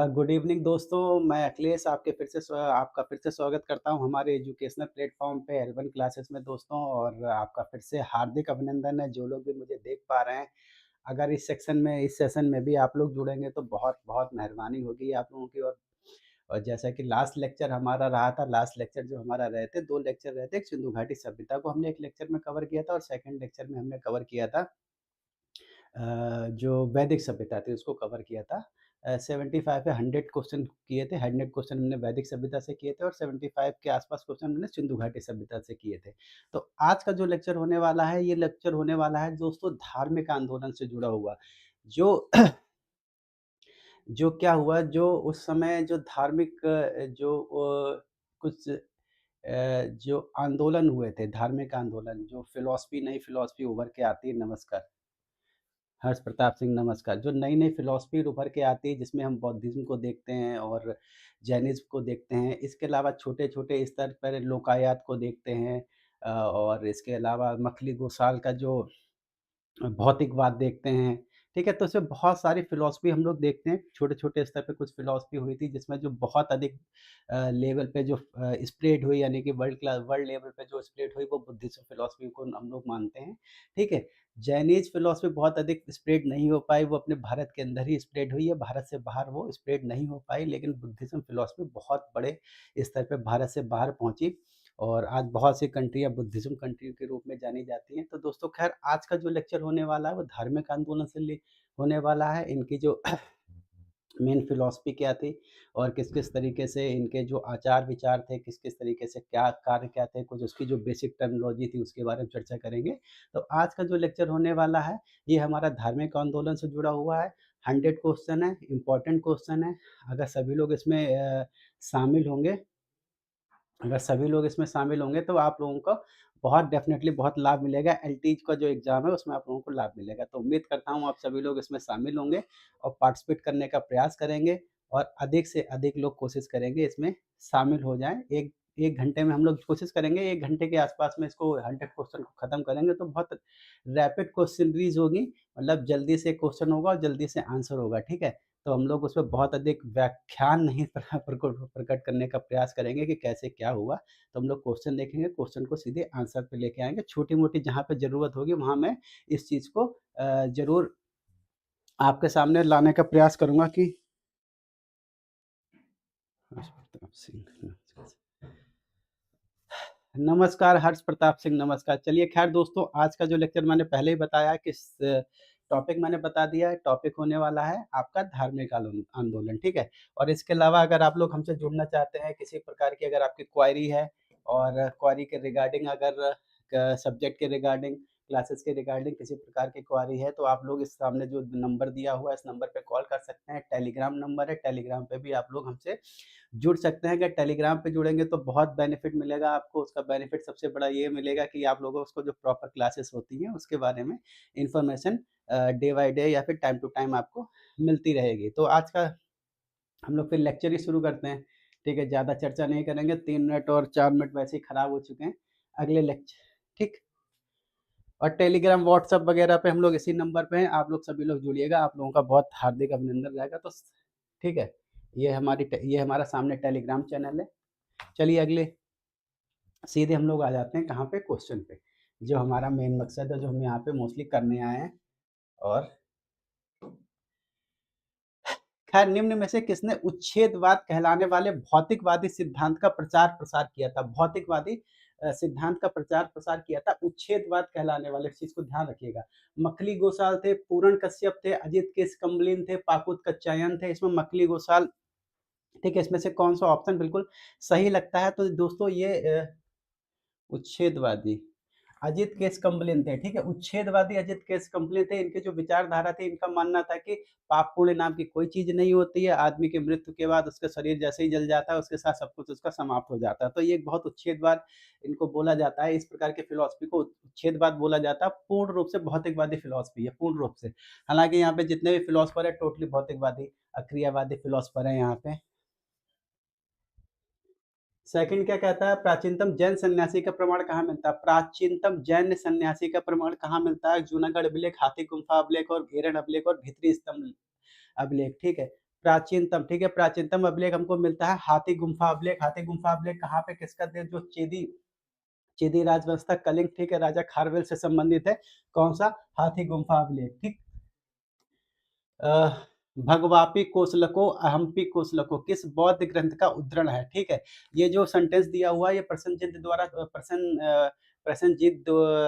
Good evening दोस्तों, मैं अखिलेश आपका फिर से स्वागत करता हूं हमारे एजुकेशनल प्लेटफ़ॉर्म पे एल-1 क्लासेस में दोस्तों और आपका फिर से हार्दिक अभिनंदन है जो लोग भी मुझे देख पा रहे हैं। अगर इस सेशन में भी आप लोग जुड़ेंगे तो बहुत-बहुत मेहरबानी होगी आप लोगों की और जैसा कि लास्ट लेक्चर हमारा रहा था, लास्ट लेक्चर जो हमारा रहे थे, 2 लेक्चर रहे थे। एक सिंधु घाटी सभ्यता को हमने एक लेक्चर में कवर किया था और सेकंड लेक्चर में हमने कवर किया था जो वैदिक सभ्यता थी उसको कवर किया था। 75 या 100 क्वेश्चन किए थे, 100 क्वेश्चन हमने वैदिक सभ्यता से किए थे और 75 के आसपास क्वेश्चन हमने सिंधु घाटी सभ्यता से किए थे। तो आज का जो लेक्चर होने वाला है, ये लेक्चर होने वाला है दोस्तों धार्मिक आंदोलन से जुड़ा हुआ। जो जो क्या हुआ, जो उस समय जो धार्मिक कुछ जो आंदोलन हुए थे, धार्मिक आंदोलन, जो नई फ़िलॉसफ़ी उभर के आती है। नमस्कार। हर्ष प्रताप सिंह नमस्कार। जो नई-नई फ़िलॉसफ़ी उभर के आती है जिसमें हम बौद्धिज़्म को देखते हैं और जैनिज़्म को देखते हैं। इसके अलावा छोटे-छोटे स्तर पर लोकायत को देखते हैं और इसके अलावा मखली गोसाल का जो भौतिकवाद देखते हैं, ठीक है? तो इसमें बहुत सारी फ़िलॉसफ़ी हम लोग देखते हैं, छोटे-छोटे स्तर पे कुछ फ़िलॉसफ़ी हुई थी जिसमें जो बहुत अधिक लेवल पे जो स्प्रेड हुई यानी कि वर्ल्ड लेवल पे जो स्प्रेड हुई वो बुद्धिज़्म फ़िलॉसफ़ी को हम लोग मानते हैं, ठीक है? चाइनीज़ फ़िलॉसफ़ी बहुत अधिक स्प्रेड नहीं हो पाई, वो अपने भारत के अंदर ही स्प्रेड हुई है, भारत से बाहर वो स्प्रेड नहीं हो पाई, लेकिन बुद्धिज़्म फ़िलॉसफ़ी बहुत बड़े स्तर पे भारत से बाहर पहुँची और आज बहुत सी कंट्रियाँ बुद्धिज़्म कंट्री के रूप में जानी जाती हैं। तो दोस्तों ख़ैर आज का जो लेक्चर होने वाला है वो धार्मिक आंदोलन से होने वाला है। इनकी जो मेन फ़िलॉसफ़ी क्या थी और किस-किस तरीके से इनके जो आचार-विचार थे, किस-किस तरीके से क्या कार्य क्या थे, कुछ उसकी जो बेसिक टर्मिनोलॉजी थी उसके बारे में चर्चा करेंगे। तो आज का जो लेक्चर होने वाला है, ये हमारा धार्मिक आंदोलन से जुड़ा हुआ है। 100 क्वेश्चन है, इम्पोर्टेंट क्वेश्चन है। अगर सभी लोग इसमें शामिल होंगे अगर सभी लोग इसमें शामिल होंगे तो आप लोगों को बहुत डेफ़िनेटली बहुत लाभ मिलेगा। एलटीज का जो एग्ज़ाम है उसमें आप लोगों को लाभ मिलेगा। तो उम्मीद करता हूँ आप सभी लोग इसमें शामिल होंगे और पार्टिसिपेट करने का प्रयास करेंगे और अधिक से अधिक लोग कोशिश करेंगे इसमें शामिल हो जाएँ। 1 घंटे में हम लोग कोशिश करेंगे 1 घंटे के आस-पास में इसको 100 क्वेश्चन को ख़त्म करेंगे तो बहुत रैपिड क्वेश्चनरीज़ होगी, मतलब जल्दी से क्वेश्चन होगा और जल्दी से आंसर होगा, ठीक है? तो हम लोग उसमें बहुत अधिक व्याख्यान नहीं प्रकट करने का प्रयास करेंगे कि कैसे क्या हुआ। तो हम लोग क्वेश्चन देखेंगे, क्वेश्चन को सीधे आंसर पे लेके आएँगे। छोटी-मोटी जहाँ पे ज़रूरत होगी वहाँ मैं इस चीज़ को ज़रूर आपके सामने लाने का प्रयास करूँगा कि हर्ष प्रताप सिंह नमस्कार, हर्ष प्रताप सिंह नमस्कार। चलिए ख़ैर दोस्तों आज का जो लेक्चर मैंने पहले ही बताया कि टॉपिक मैंने बता दिया है, टॉपिक होने वाला है आपका धार्मिक आंदोलन, ठीक है? और इसके अलावा अगर आप लोग हमसे जुड़ना चाहते हैं, किसी प्रकार की अगर आपकी क्वेरी है और क्वेरी के रिगार्डिंग अगर क सब्जेक्ट के रिगार्डिंग, क्लासेस के रिगार्डिंग किसी प्रकार की क्वेरी है, तो आप लोग इस सामने जो नंबर दिया हुआ है, इस नंबर पे कॉल कर सकते हैं। टेलीग्राम नंबर है, टेलीग्राम पे भी आप लोग हमसे जुड़ सकते हैं। अगर टेलीग्राम पे जुड़ेंगे तो बहुत बेनिफिट मिलेगा आपको। उसका बेनिफिट सबसे बड़ा ये मिलेगा कि आप लोगों को जो प्रॉपर क्लासेस होती हैं उसके बारे में इन्फॉर्मेशन डे बाय डे या फिर टाइम टू टाइम आपको मिलती रहेगी। तो आज का हम लोग फिर लेक्चर ही शुरू करते हैं, ठीक है? ज़्यादा चर्चा नहीं करेंगे, 3 मिनट और 4 मिनट वैसे ही खराब हो चुके हैं। अगले ठीक? और टेलीग्राम, व्हाट्सएप वगैरह पे हम लोग इसी नंबर पे हैं, आप लोग सभी लोग जुड़िएगा, आप लोगों का बहुत हार्दिक अभिनंदन रहेगा। तो ठीक है? ये हमारा सामने टेलीग्राम चैनल है। चलिए अगले सीधे हम लोग आ जाते हैं कहाँ पे, क्वेश्चन पे, जो हमारा मेन मकसद है, जो हम यहाँ पे मोस्टली करने आए हैं। और खैर निम्न में से किसने उच्छेदवाद कहलाने वाले भौतिकवादी सिद्धांत का प्रचार-प्रसार किया था? भौतिकवादी सिद्धांत का प्रचार-प्रसार किया था, उच्छेदवाद कहलाने वाले, इस चीज़ को ध्यान रखिएगा। मखली गोसाल थे, पूरण कश्यप थे, अजित केशकम्बलिन थे, पाकुत कच्चायन थे। इसमें मखली गोसाल, ठीक है, इसमें से कौन-सा ऑप्शन बिल्कुल सही लगता है? तो दोस्तों ये उच्छेदवादी अजित केशकम्बलिन थे, ठीक है? उच्छेदवादी अजित केशकम्बलिन थे। इनकी जो विचारधारा थी, इनका मानना था कि पाप पुण्य नाम की कोई चीज़ नहीं होती है। आदमी की मृत्यु के बाद उसका शरीर जैसे ही जल जाता है, उसके साथ सब कुछ उसका समाप्त हो जाता है। तो ये एक बहुत उच्छेदवाद इनको बोला जाता है। इस प्रकार की फ़िलॉसफ़ी को उच्छेदवाद बोला जाता है। पूर्ण रूप से भौतिकवादी फ़िलॉसफ़ी है, पूर्ण रूप से। हालाँकि यहाँ पे जितने भी फ़िलॉसफ़र हैं, टोटली भौतिकवादी, अक्रियावादी फ़िलॉसफ़र हैं यहाँ पे। सेकंड क्या कहता है, प्राचीनतम जैन सन्यासी का प्रमाण कहाँ मिलता है? प्राचीनतम जैन सन्यासी का प्रमाण कहाँ मिलता है? जूनागढ़ अभिलेख, हाथी गुम्फा अभिलेख और घेरन अभिलेख और भित्री स्तंभ अभिलेख, ठीक है। प्राचीनतम, ठीक है, प्राचीनतम अभिलेख हमको मिलता है हाथी गुम्फा अभिलेख। हाथी गुम्फा अभिलेख कहाँ पे किसका थे? जो चेदी चेदी राजवंश था, कलिंग, ठीक है, राजा खारवेल से संबंधित है। कौन सा? हाथी गुम्फा अभिलेख, ठीक। भगवापी कोसलको अहम्पी कोसलको किस बौद्ध ग्रंथ का उद्धरण है? ठीक है, ये जो सेंटेंस दिया हुआ है ये प्रसेनजीत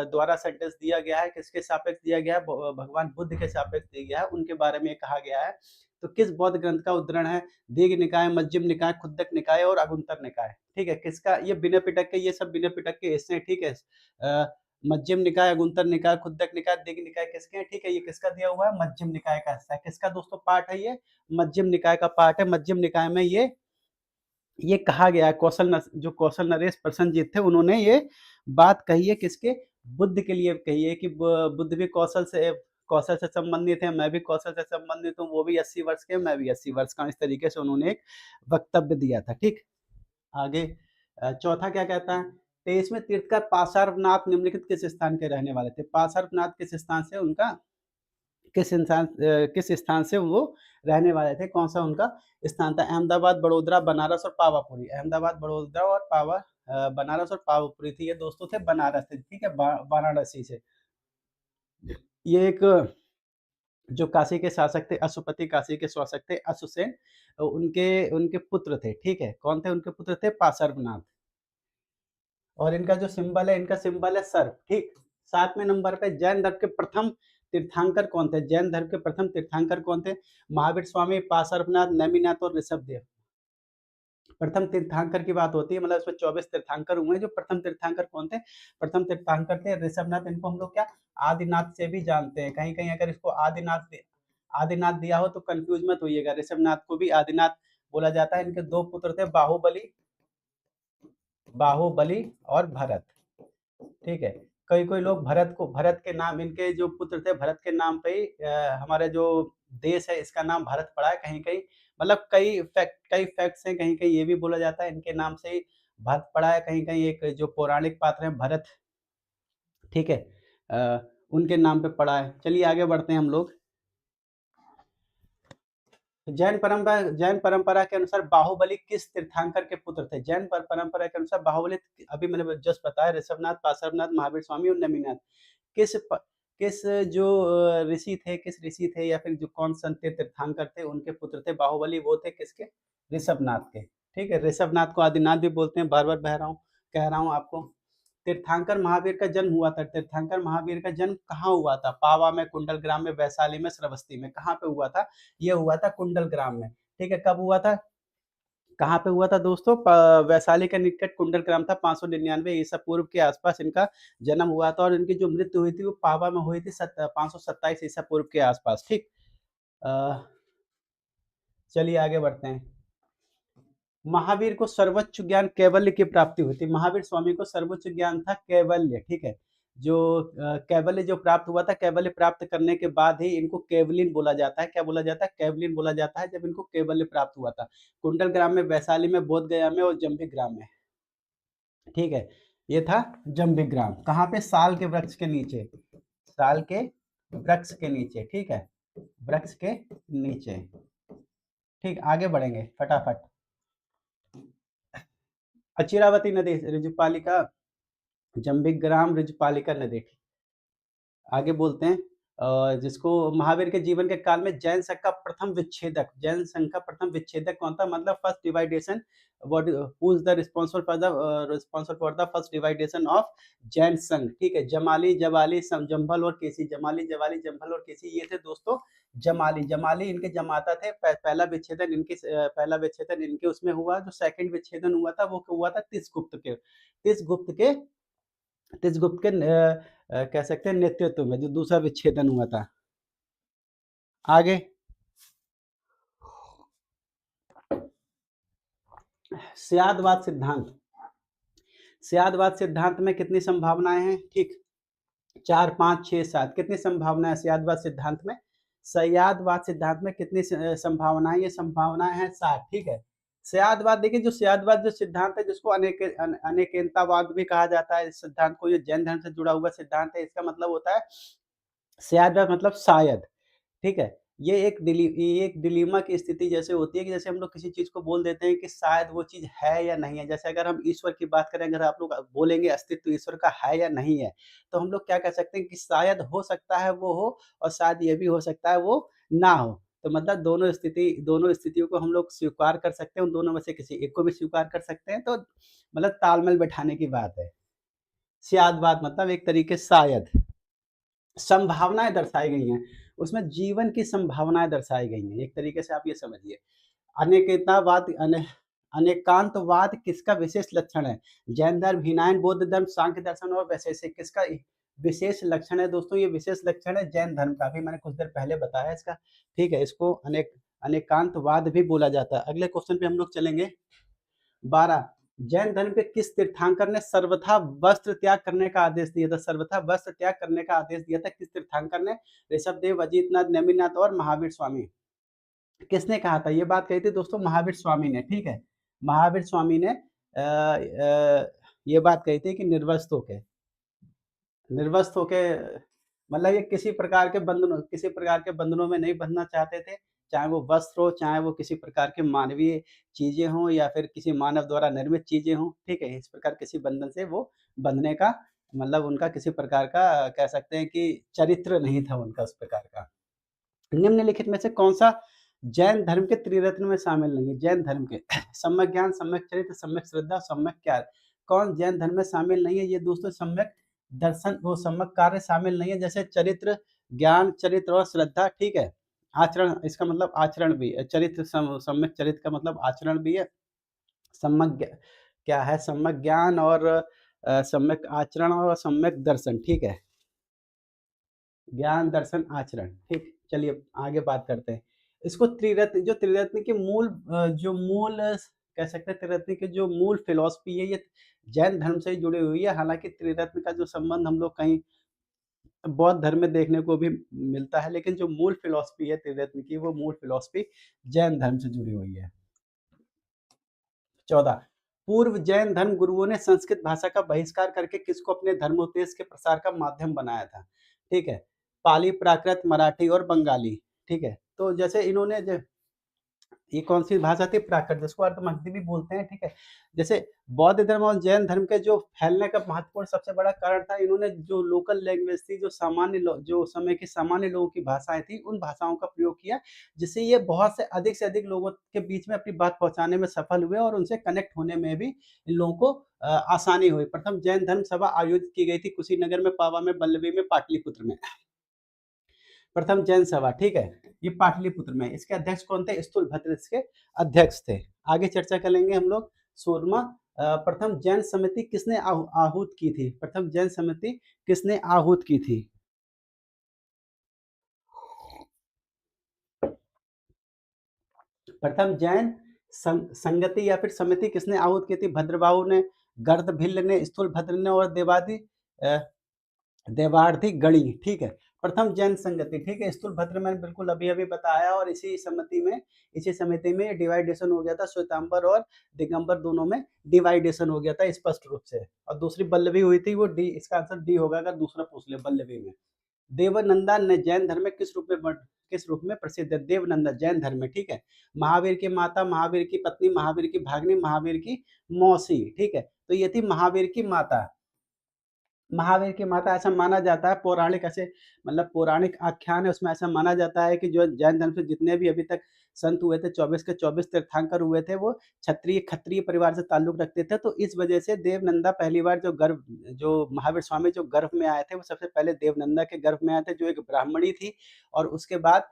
द्वारा सेंटेंस दिया गया है। किसके सापेक्ष दिया गया है? भगवान बुद्ध के सापेक्ष दिया गया है, उनके बारे में कहा गया है। तो किस बौद्ध ग्रंथ का उद्धरण है? दीघ निकाय, मध्यम निकाय, खुद्दक निकाय और अगुंतर निकाय, ठीक है। किसका? ये बिना पिटक के, ये सब बिना पिटक के हिस्से हैं, ठीक है। मध्यम निकाय, अगुंतर निकाय, खुद्दक निकाय, दीघ निकाय किसके हैं? ठीक है, ये किसका दिया हुआ है? मध्यम निकाय का हिस्सा है। किसका दोस्तों पार्ट है ये? मध्यम निकाय का पार्ट है। मध्यम निकाय में ये कहा गया है, जो कौशल नरेश प्रसन्नजीत थे उन्होंने ये बात कही है किसके? बुद्ध के लिए कही है कि बुद्ध भी कौशल से संबंधित है, मैं भी कौशल से संबंधित हूँ, वो भी 80 वर्ष के, मैं भी 80 वर्ष का हूँ। इस तरीके से उन्होंने एक वक्तव्य दिया था, ठीक। आगे चौथा क्या कहता है? 23वें तीर्थंकर पार्श्वनाथ निम्नलिखित किस स्थान के रहने वाले थे? पार्श्वनाथ किस स्थान से उनका किस स्थान से वो रहने वाले थे? कौन सा उनका स्थान था? अहमदाबाद, बड़ोदरा, बनारस और पावापुरी। अहमदाबाद, बड़ोदरा और बनारस और पावापुरी थी। ये दोस्तों थे बनारस से, ठीक है, वाराणसी से। ये एक जो काशी के शासक थे, अशुपति काशी के शासक थे, अशुसेन, उनके उनके पुत्र थे, ठीक है। कौन थे उनके पुत्र? थे पार्श्वनाथ। और इनका जो सिंबल है, इनका सिंबल है सर्प, ठीक। 7वें नंबर पे जैन धर्म के प्रथम तीर्थंकर कौन थे? जैन धर्म के प्रथम तीर्थंकर कौन थे? महावीर स्वामी, पार्श्वनाथ, नेमिनाथ और ऋषभदेव। प्रथम तीर्थंकर की बात होती है, मतलब इसमें 24 तीर्थंकर हुए हैं। जो प्रथम तीर्थंकर कौन थे? प्रथम तीर्थंकर थे ऋषभनाथ। इनको हम लोग क्या आदिनाथ से भी जानते हैं। कहीं कहीं अगर इसको आदिनाथ दिया हो तो कंफ्यूज मत होइएगा, ऋषभनाथ को भी आदिनाथ बोला जाता है। इनके दो पुत्र थे, बाहुबली और भरत, ठीक है। कई कोई लोग भरत के नाम, इनके जो पुत्र थे भरत के नाम पे ही हमारे जो देश है इसका नाम भारत पड़ा है। कहीं कहीं मतलब कई फैक्ट्स हैं, कहीं कहीं ये भी बोला जाता है इनके नाम से ही भारत पड़ा है। कहीं कहीं एक जो पौराणिक पात्र है भरत, ठीक है, उनके नाम पे पड़ा है। चलिए आगे बढ़ते हैं हम लोग। जैन परंपरा के अनुसार बाहुबली किस तीर्थंकर के पुत्र थे? परंपरा के अनुसार बाहुबली, अभी मैंने जस्ट बताया, ऋषभनाथ, पार्श्वनाथ, महावीर स्वामी और नेमिनाथ। किस प, किस जो किस ऋषि थे या फिर जो कौन संत तीर्थंकर थे उनके पुत्र थे बाहुबली? वो थे किसके? ऋषभनाथ के, ठीक है। ऋषभनाथ को आदिनाथ भी बोलते हैं, बार बार कह रहा हूँ आपको। तीर्थंकर महावीर का जन्म हुआ था। तीर्थंकर महावीर का जन्म कहाँ हुआ था? पावा में, कुंडल ग्राम में, वैशाली में, श्रावस्ती में। कहाँ पे हुआ था? ये हुआ था कुंडल ग्राम में, ठीक है। कब हुआ था? कहाँ पे हुआ था दोस्तों? वैशाली के निकट कुंडल ग्राम था। 599 ईसा पूर्व के आसपास इनका जन्म हुआ था और इनकी जो मृत्यु हुई थी वो पावा में हुई थी 527 ईसा पूर्व के आसपास, ठीक। चलिए आगे बढ़ते हैं। महावीर को सर्वोच्च ज्ञान कैवल्य की प्राप्ति हुई थी। महावीर स्वामी को सर्वोच्च ज्ञान था कैवल्य, ठीक है। जो कैवल्य जो प्राप्त हुआ था, कैवल्य प्राप्त करने के बाद ही इनको केवलिन बोला जाता है। क्या बोला जाता है? केवलिन बोला जाता है जब इनको कैवल्य प्राप्त हुआ था। कुंडल ग्राम में, वैशाली में, बोध गया में और जम्भी ग्राम में, ठीक है। ये था जम्भी ग्राम। कहाँ पे? साल के वृक्ष के नीचे, साल के वृक्ष के नीचे, ठीक है, वृक्ष के नीचे, ठीक। आगे बढ़ेंगे फटाफट। अचिरावती नदी, ऋजुपालिका, जम्बिग्राम, ऋजुपालिका नदी। आगे बोलते हैं जिसको महावीर के जीवन के काल में जैन संघ का प्रथम विच्छेदक कौन था? मतलब first divideation, what who is the responsible for the first divideation of Jain Sangh, ठीक है। जमाली, जवाली, जंभल और केसी। जमाली, जवाली, जंभल और केसी, ये थे दोस्तों जमाली इनके जमाता थे। पहला विच्छेदन इनके उसमें हुआ। जो सेकंड विच्छेदन हुआ था वो हुआ था तिसगुप्त के कह सकते हैं नेतृत्व में, जो दूसरा विच्छेदन हुआ था। आगे स्यादवाद सिद्धांत में कितनी संभावनाएं हैं? ठीक, 4, 5, 6, 7। कितनी संभावनाएं स्यादवाद सिद्धांत में? स्यादवाद सिद्धांत में कितनी संभावनाएं? ये संभावनाएं हैं 7, ठीक है। स्यादवाद देखिए, जो स्यादवाद जो सिद्धांत है जिसको अनेकेनतावाद भी कहा जाता है, इस सिद्धांत को, ये जैन धर्म से जुड़ा हुआ सिद्धांत है। इसका मतलब होता है स्यादवाद मतलब शायद, ठीक है? ये एक डिलेमा की स्थिति जैसे होती है कि जैसे हम लोग किसी चीज़ को बोल देते हैं कि शायद वो चीज़ है या नहीं है। जैसे अगर हम ईश्वर की बात करें, अगर आप लोग बोलेंगे अस्तित्व ईश्वर का है या नहीं है, तो हम लोग क्या कह सकते हैं कि शायद हो सकता है वो हो, और शायद ये भी हो सकता है वो ना हो। तो मतलब दोनों स्थितियों को हम लोग स्वीकार कर सकते हैं, उन दोनों में से किसी एक को भी स्वीकार कर सकते हैं, तो मतलब तालमेल बैठाने की बात है। शायदवाद मतलब एक तरीके से शायद। संभावनाएँ दर्शाई गई हैं, उसमें जीवन की संभावनाएँ दर्शाई गई हैं, एक तरीके से आप ये समझिए। अनेकेतावाद अनेकांतवाद किसका विशेष लक्षण है? जैन धर्म, हीनायन बौद्ध धर्म, सांख्य दर्शन और वैशेषिक किसका विशेष लक्षण है दोस्तों? ये विशेष लक्षण है जैन धर्म का, अभी मैंने कुछ देर पहले बताया इसका, ठीक है? इसको अनेकांतवाद भी बोला जाता है। अगले क्वेश्चन पे हम लोग चलेंगे। 12 जैन धर्म के किस तीर्थंकर ने सर्वथा वस्त्र त्याग करने का आदेश दिया था? सर्वथा वस्त्र त्याग करने का आदेश दिया था किस तीर्थंकर ने? ऋषभदेव, अजितनाथ, नेमिनाथ और महावीर स्वामी। किसने कहा था? ये बात कही थी दोस्तों महावीर स्वामी ने, ठीक है? महावीर स्वामी ने ये बात कही थी कि निर्वस्त्र होके मतलब ये किसी प्रकार के बंधनों में नहीं बंधना चाहते थे, चाहे वो वस्त्र हो, चाहे वो किसी प्रकार के मानवीय चीज़ें हों या फिर किसी मानव द्वारा निर्मित चीज़ें हों, ठीक है? इस प्रकार किसी बंधन से वो बंधने का मतलब उनका किसी प्रकार का कह सकते हैं कि चरित्र नहीं था उनका उस प्रकार का। निम्नलिखित में से कौन-सा जैन धर्म के त्रिरत्न में शामिल नहीं है? जैन धर्म के सम्यक ज्ञान, सम्यक चरित्र, सम्यक श्रद्धा, सम्यक कार्य। कौन जैन धर्म में शामिल नहीं है? ये दोस्तों सम्यक दर्शन वो सम्यक कार्य शामिल नहीं है, जैसे चरित्र, ज्ञान, चरित्र और श्रद्धा, ठीक है? आचरण, इसका मतलब आचरण भी है। सम्यक चरित्र का मतलब आचरण भी है। सम्यक ज्ञ क्या है? सम्यक ज्ञान और सम्यक आचरण और सम्यक दर्शन, ठीक है? ज्ञान, दर्शन, आचरण, ठीक। चलिए आगे बात करते हैं। इसको त्रिरत्न के कह सकते हैं, त्रिरत्न की जो मूल फिलॉसफी है, ये जैन धर्म से ही जुड़ी हुई है। हालाँकि त्रिरत्न का जो संबंध हम लोग कहीं बौद्ध धर्म में देखने को भी मिलता है, लेकिन जो मूल फिलॉसफी है त्रिरत्न की, वो मूल फिलॉसफी जैन धर्म से जुड़ी हुई है। 14 पूर्व जैन धर्म गुरुओं ने संस्कृत भाषा का बहिष्कार करके किसको अपने धर्मोपदेश के प्रसार का माध्यम बनाया था? ठीक है, पाली, प्राकृत, मराठी और बंगाली, ठीक है। तो जैसे इन्होंने ये कौन-सी भाषा थी? प्राकृत, जिसको अर्धमगधी भी बोलते हैं, ठीक है। जैसे बौद्ध धर्म और जैन धर्म के जो फैलने का महत्वपूर्ण सबसे बड़ा कारण था, इन्होंने जो लोकल लैंग्वेज थी, जो उस समय के सामान्य लोगों की भाषाएँ थी, उन भाषाओं का प्रयोग किया, जिससे ये बहुत से अधिक लोगों के बीच में अपनी बात पहुँचाने में सफल हुए और उनसे कनेक्ट होने में भी इन लोगों को आसानी हुई। प्रथम जैन धर्म सभा आयोजित की गई थी कुशीनगर में, पावा में, बल्लभी में, पाटलिपुत्र में। प्रथम जैन सभा, ठीक है? ये पाटलिपुत्र में। इसके अध्यक्ष कौन थे? स्थूलभद्र इसके अध्यक्ष थे। आगे चर्चा करेंगे हम लोग। 16वां प्रथम जैन समिति किसने आहूत की थी? प्रथम जैन समिति किसने आहूत की थी? प्रथम जैन संगति या फिर समिति किसने आहूत की थी? भद्रबाहु ने, गर्दभिल्ल ने, स्थूलभद्र ने और अ, देवार्धी गणी, ठीक है। प्रथम जैन संगति, ठीक है। स्थूलभद्र मैंने बिल्कुल अभी-अभी बताया, और इसी समिति में डिवाइडेशन हो गया था, श्वेतांबर और दिगंबर दोनों में डिवाइडेशन हो गया था स्पष्ट रूप से। और दूसरी बल्लभी हुई थी, वो डी, इसका आंसर डी होगा अगर दूसरा पूछ ले बल्लभी में। देवनंदा ने जैन धर्म में किस रूप में प्रसिद्ध है? देवनंदा जैन धर्म में, ठीक है। महावीर की माता, महावीर की पत्नी, महावीर की भाग्नी, महावीर की मौसी, ठीक है। तो ये थी महावीर की माता। महावीर की माता, ऐसा माना जाता है, पौराणिक ऐसे मतलब पौराणिक आख्यान है, उसमें ऐसा माना जाता है कि जो जैन धर्म से जितने भी अभी तक संत हुए थे, 24 के 24 तीर्थंकर हुए थे, वो क्षत्रिय परिवार से ताल्लुक रखते थे। तो इस वजह से देवनंदा पहली बार जो महावीर स्वामी जो गर्भ में आए थे, वो सबसे पहले देवनंदा के गर्भ में आए थे, जो एक ब्राह्मणी थी। और उसके बाद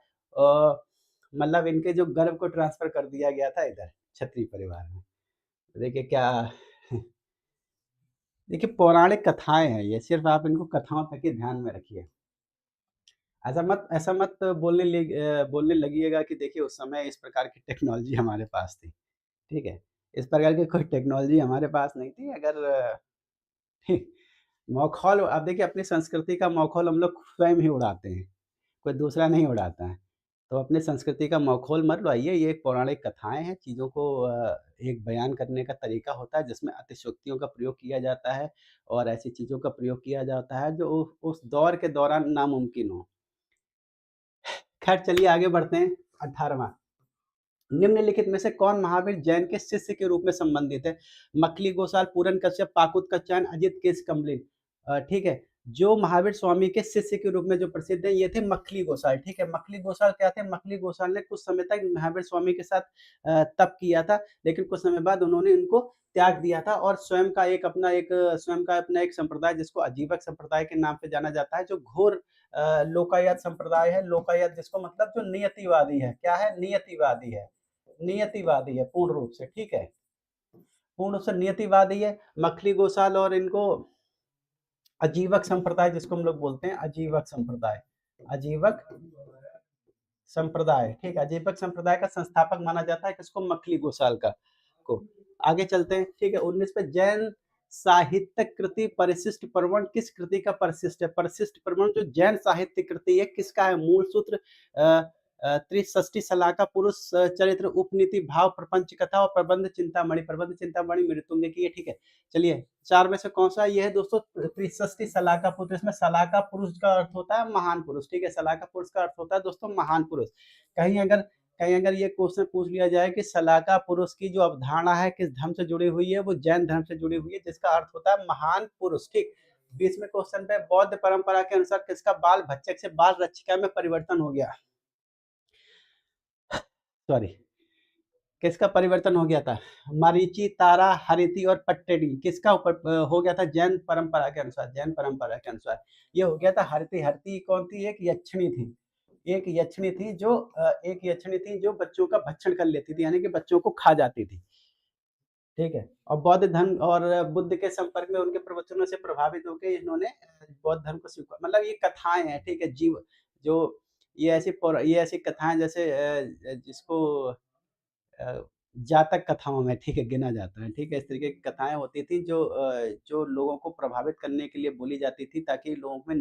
मतलब इनके जो गर्भ को ट्रांसफ़र कर दिया गया था इधर क्षत्रिय परिवार में। देखिए क्या देखिए, पौराणिक कथाएँ हैं ये, सिर्फ़ आप इनको कथाओं तक ही ध्यान में रखिए। ऐसा मत बोलने लगिएगा कि देखिए उस समय इस प्रकार की टेक्नोलॉज़ी हमारे पास थी, ठीक है? इस प्रकार की कोई टेक्नोलॉज़ी हमारे पास नहीं थी। अगर मखौल, अब देखिए अपनी संस्कृति का मखौल हम लोग स्वयं ही उड़ाते हैं, कोई दूसरा नहीं उड़ाता है। तो अपनी संस्कृति का मखौल मत उड़ाइए, ये पौराणिक कथाएँ हैं, चीज़ों को एक बयान करने का तरीका होता है जिसमें अतिशयोक्तियों का प्रयोग किया जाता है और ऐसी चीज़ों का प्रयोग किया जाता है जो उस दौर के दौरान नामुमकिन हो। खैर चलिए आगे बढ़ते हैं, 18वाँ निम्नलिखित में से कौन महावीर जैन के शिष्य के रूप में संबंधित है? मक्खली गोसाल, पूरन कश्यप, पाकुत कच्चायन, अजित केशकम्बली। ठीक है। जो महावीर स्वामी के शिष्य के रूप में जो प्रसिद्ध है ये थे मक्खली गोसाल। ठीक है। मक्खली गोसाल क्या थे? मक्खली गोसाल ने कुछ समय तक महावीर स्वामी के साथ तप किया था, लेकिन कुछ समय बाद उन्होंने इनको त्याग दिया था और स्वयं का अपना एक संप्रदाय जिसको अजीवक संप्रदाय के नाम पे जाना जाता है, जो घोर लोकायत संप्रदाय है। लोकायत जिसको मतलब जो नियतिवादी है। क्या है? नियतिवादी है। नियतिवादी है पूर्ण रूप से। ठीक है। पूर्ण रूप से नियतिवादी है मखली गोसाल और इनको अजीवक संप्रदाय जिसको हम लोग बोलते हैं अजीवक संप्रदाय। अजीवक संप्रदाय। ठीक है। अजीवक संप्रदाय का संस्थापक माना जाता है किसको? मखली गोसाल का को। आगे चलते हैं। ठीक है। 19 पे जैन साहित्य कृति परिशिष्ट प्रवण किस कृति का परिशिष्ट है? परिशिष्ट प्रवण जो जैन साहित्य कृति है किसका है? मूल सूत्र, त्रिषष्टि सलाका पुरुष, चरित्र, उपनीति, भाव, प्रपंच कथा और प्रबंध चिंतामणि। प्रबंध चिंतामणि मृत्युंजय की है। ठीक है। चलिए 4 में से कौन सा ये है दोस्तों? त्रिषष्टि सलाका पुरुष। इसमें सलाका पुरुष का अर्थ होता है महान पुरुष। ठीक है। सलाका पुरुष का अर्थ होता है दोस्तों महान पुरुष। कहीं अगर कहीं अगर ये क्वेश्चन पूछ लिया जाए कि सलाका पुरुष की जो अवधारणा है किस धर्म से जुड़ी हुई है, वो जैन धर्म से जुड़ी हुई है जिसका अर्थ होता है महान पुरुष। ठीक। 20वें क्वेश्चन पे बौद्ध परंपरा के अनुसार किसका बाल भक्षक से बाल रक्षिका में परिवर्तन हो गया? सॉरी, किसका परिवर्तन हो गया था? मरीचि, तारा, हरिति और पट्टेडी किसका ऊपर हो गया था? जैन परंपरा के अनुसार। जैन परंपरा के अनुसार ये हो गया था हरिति। हरिति कौन थी? एक यक्षिणी थी। एक यक्षिणी थी जो बच्चों का भक्षण कर लेती थी, यानी कि बच्चों को खा जाती थी। ठीक है। और बौद्ध धर्म और बुद्ध के संपर्क में उनके प्रवचनों से प्रभावित होकर इन्होंने बौद्ध धर्म को स्वीकार, मतलब ये कथाएं हैं। ठीक है। जीव जो ये ऐसी कथाएं जैसे जिसको जातक कथाओं में, ठीक है, गिना जाता है। ठीक है। इस तरीके की कथाएं होती थी जो लोगों को प्रभावित करने के लिए बोली जाती थी ताकि लोगों में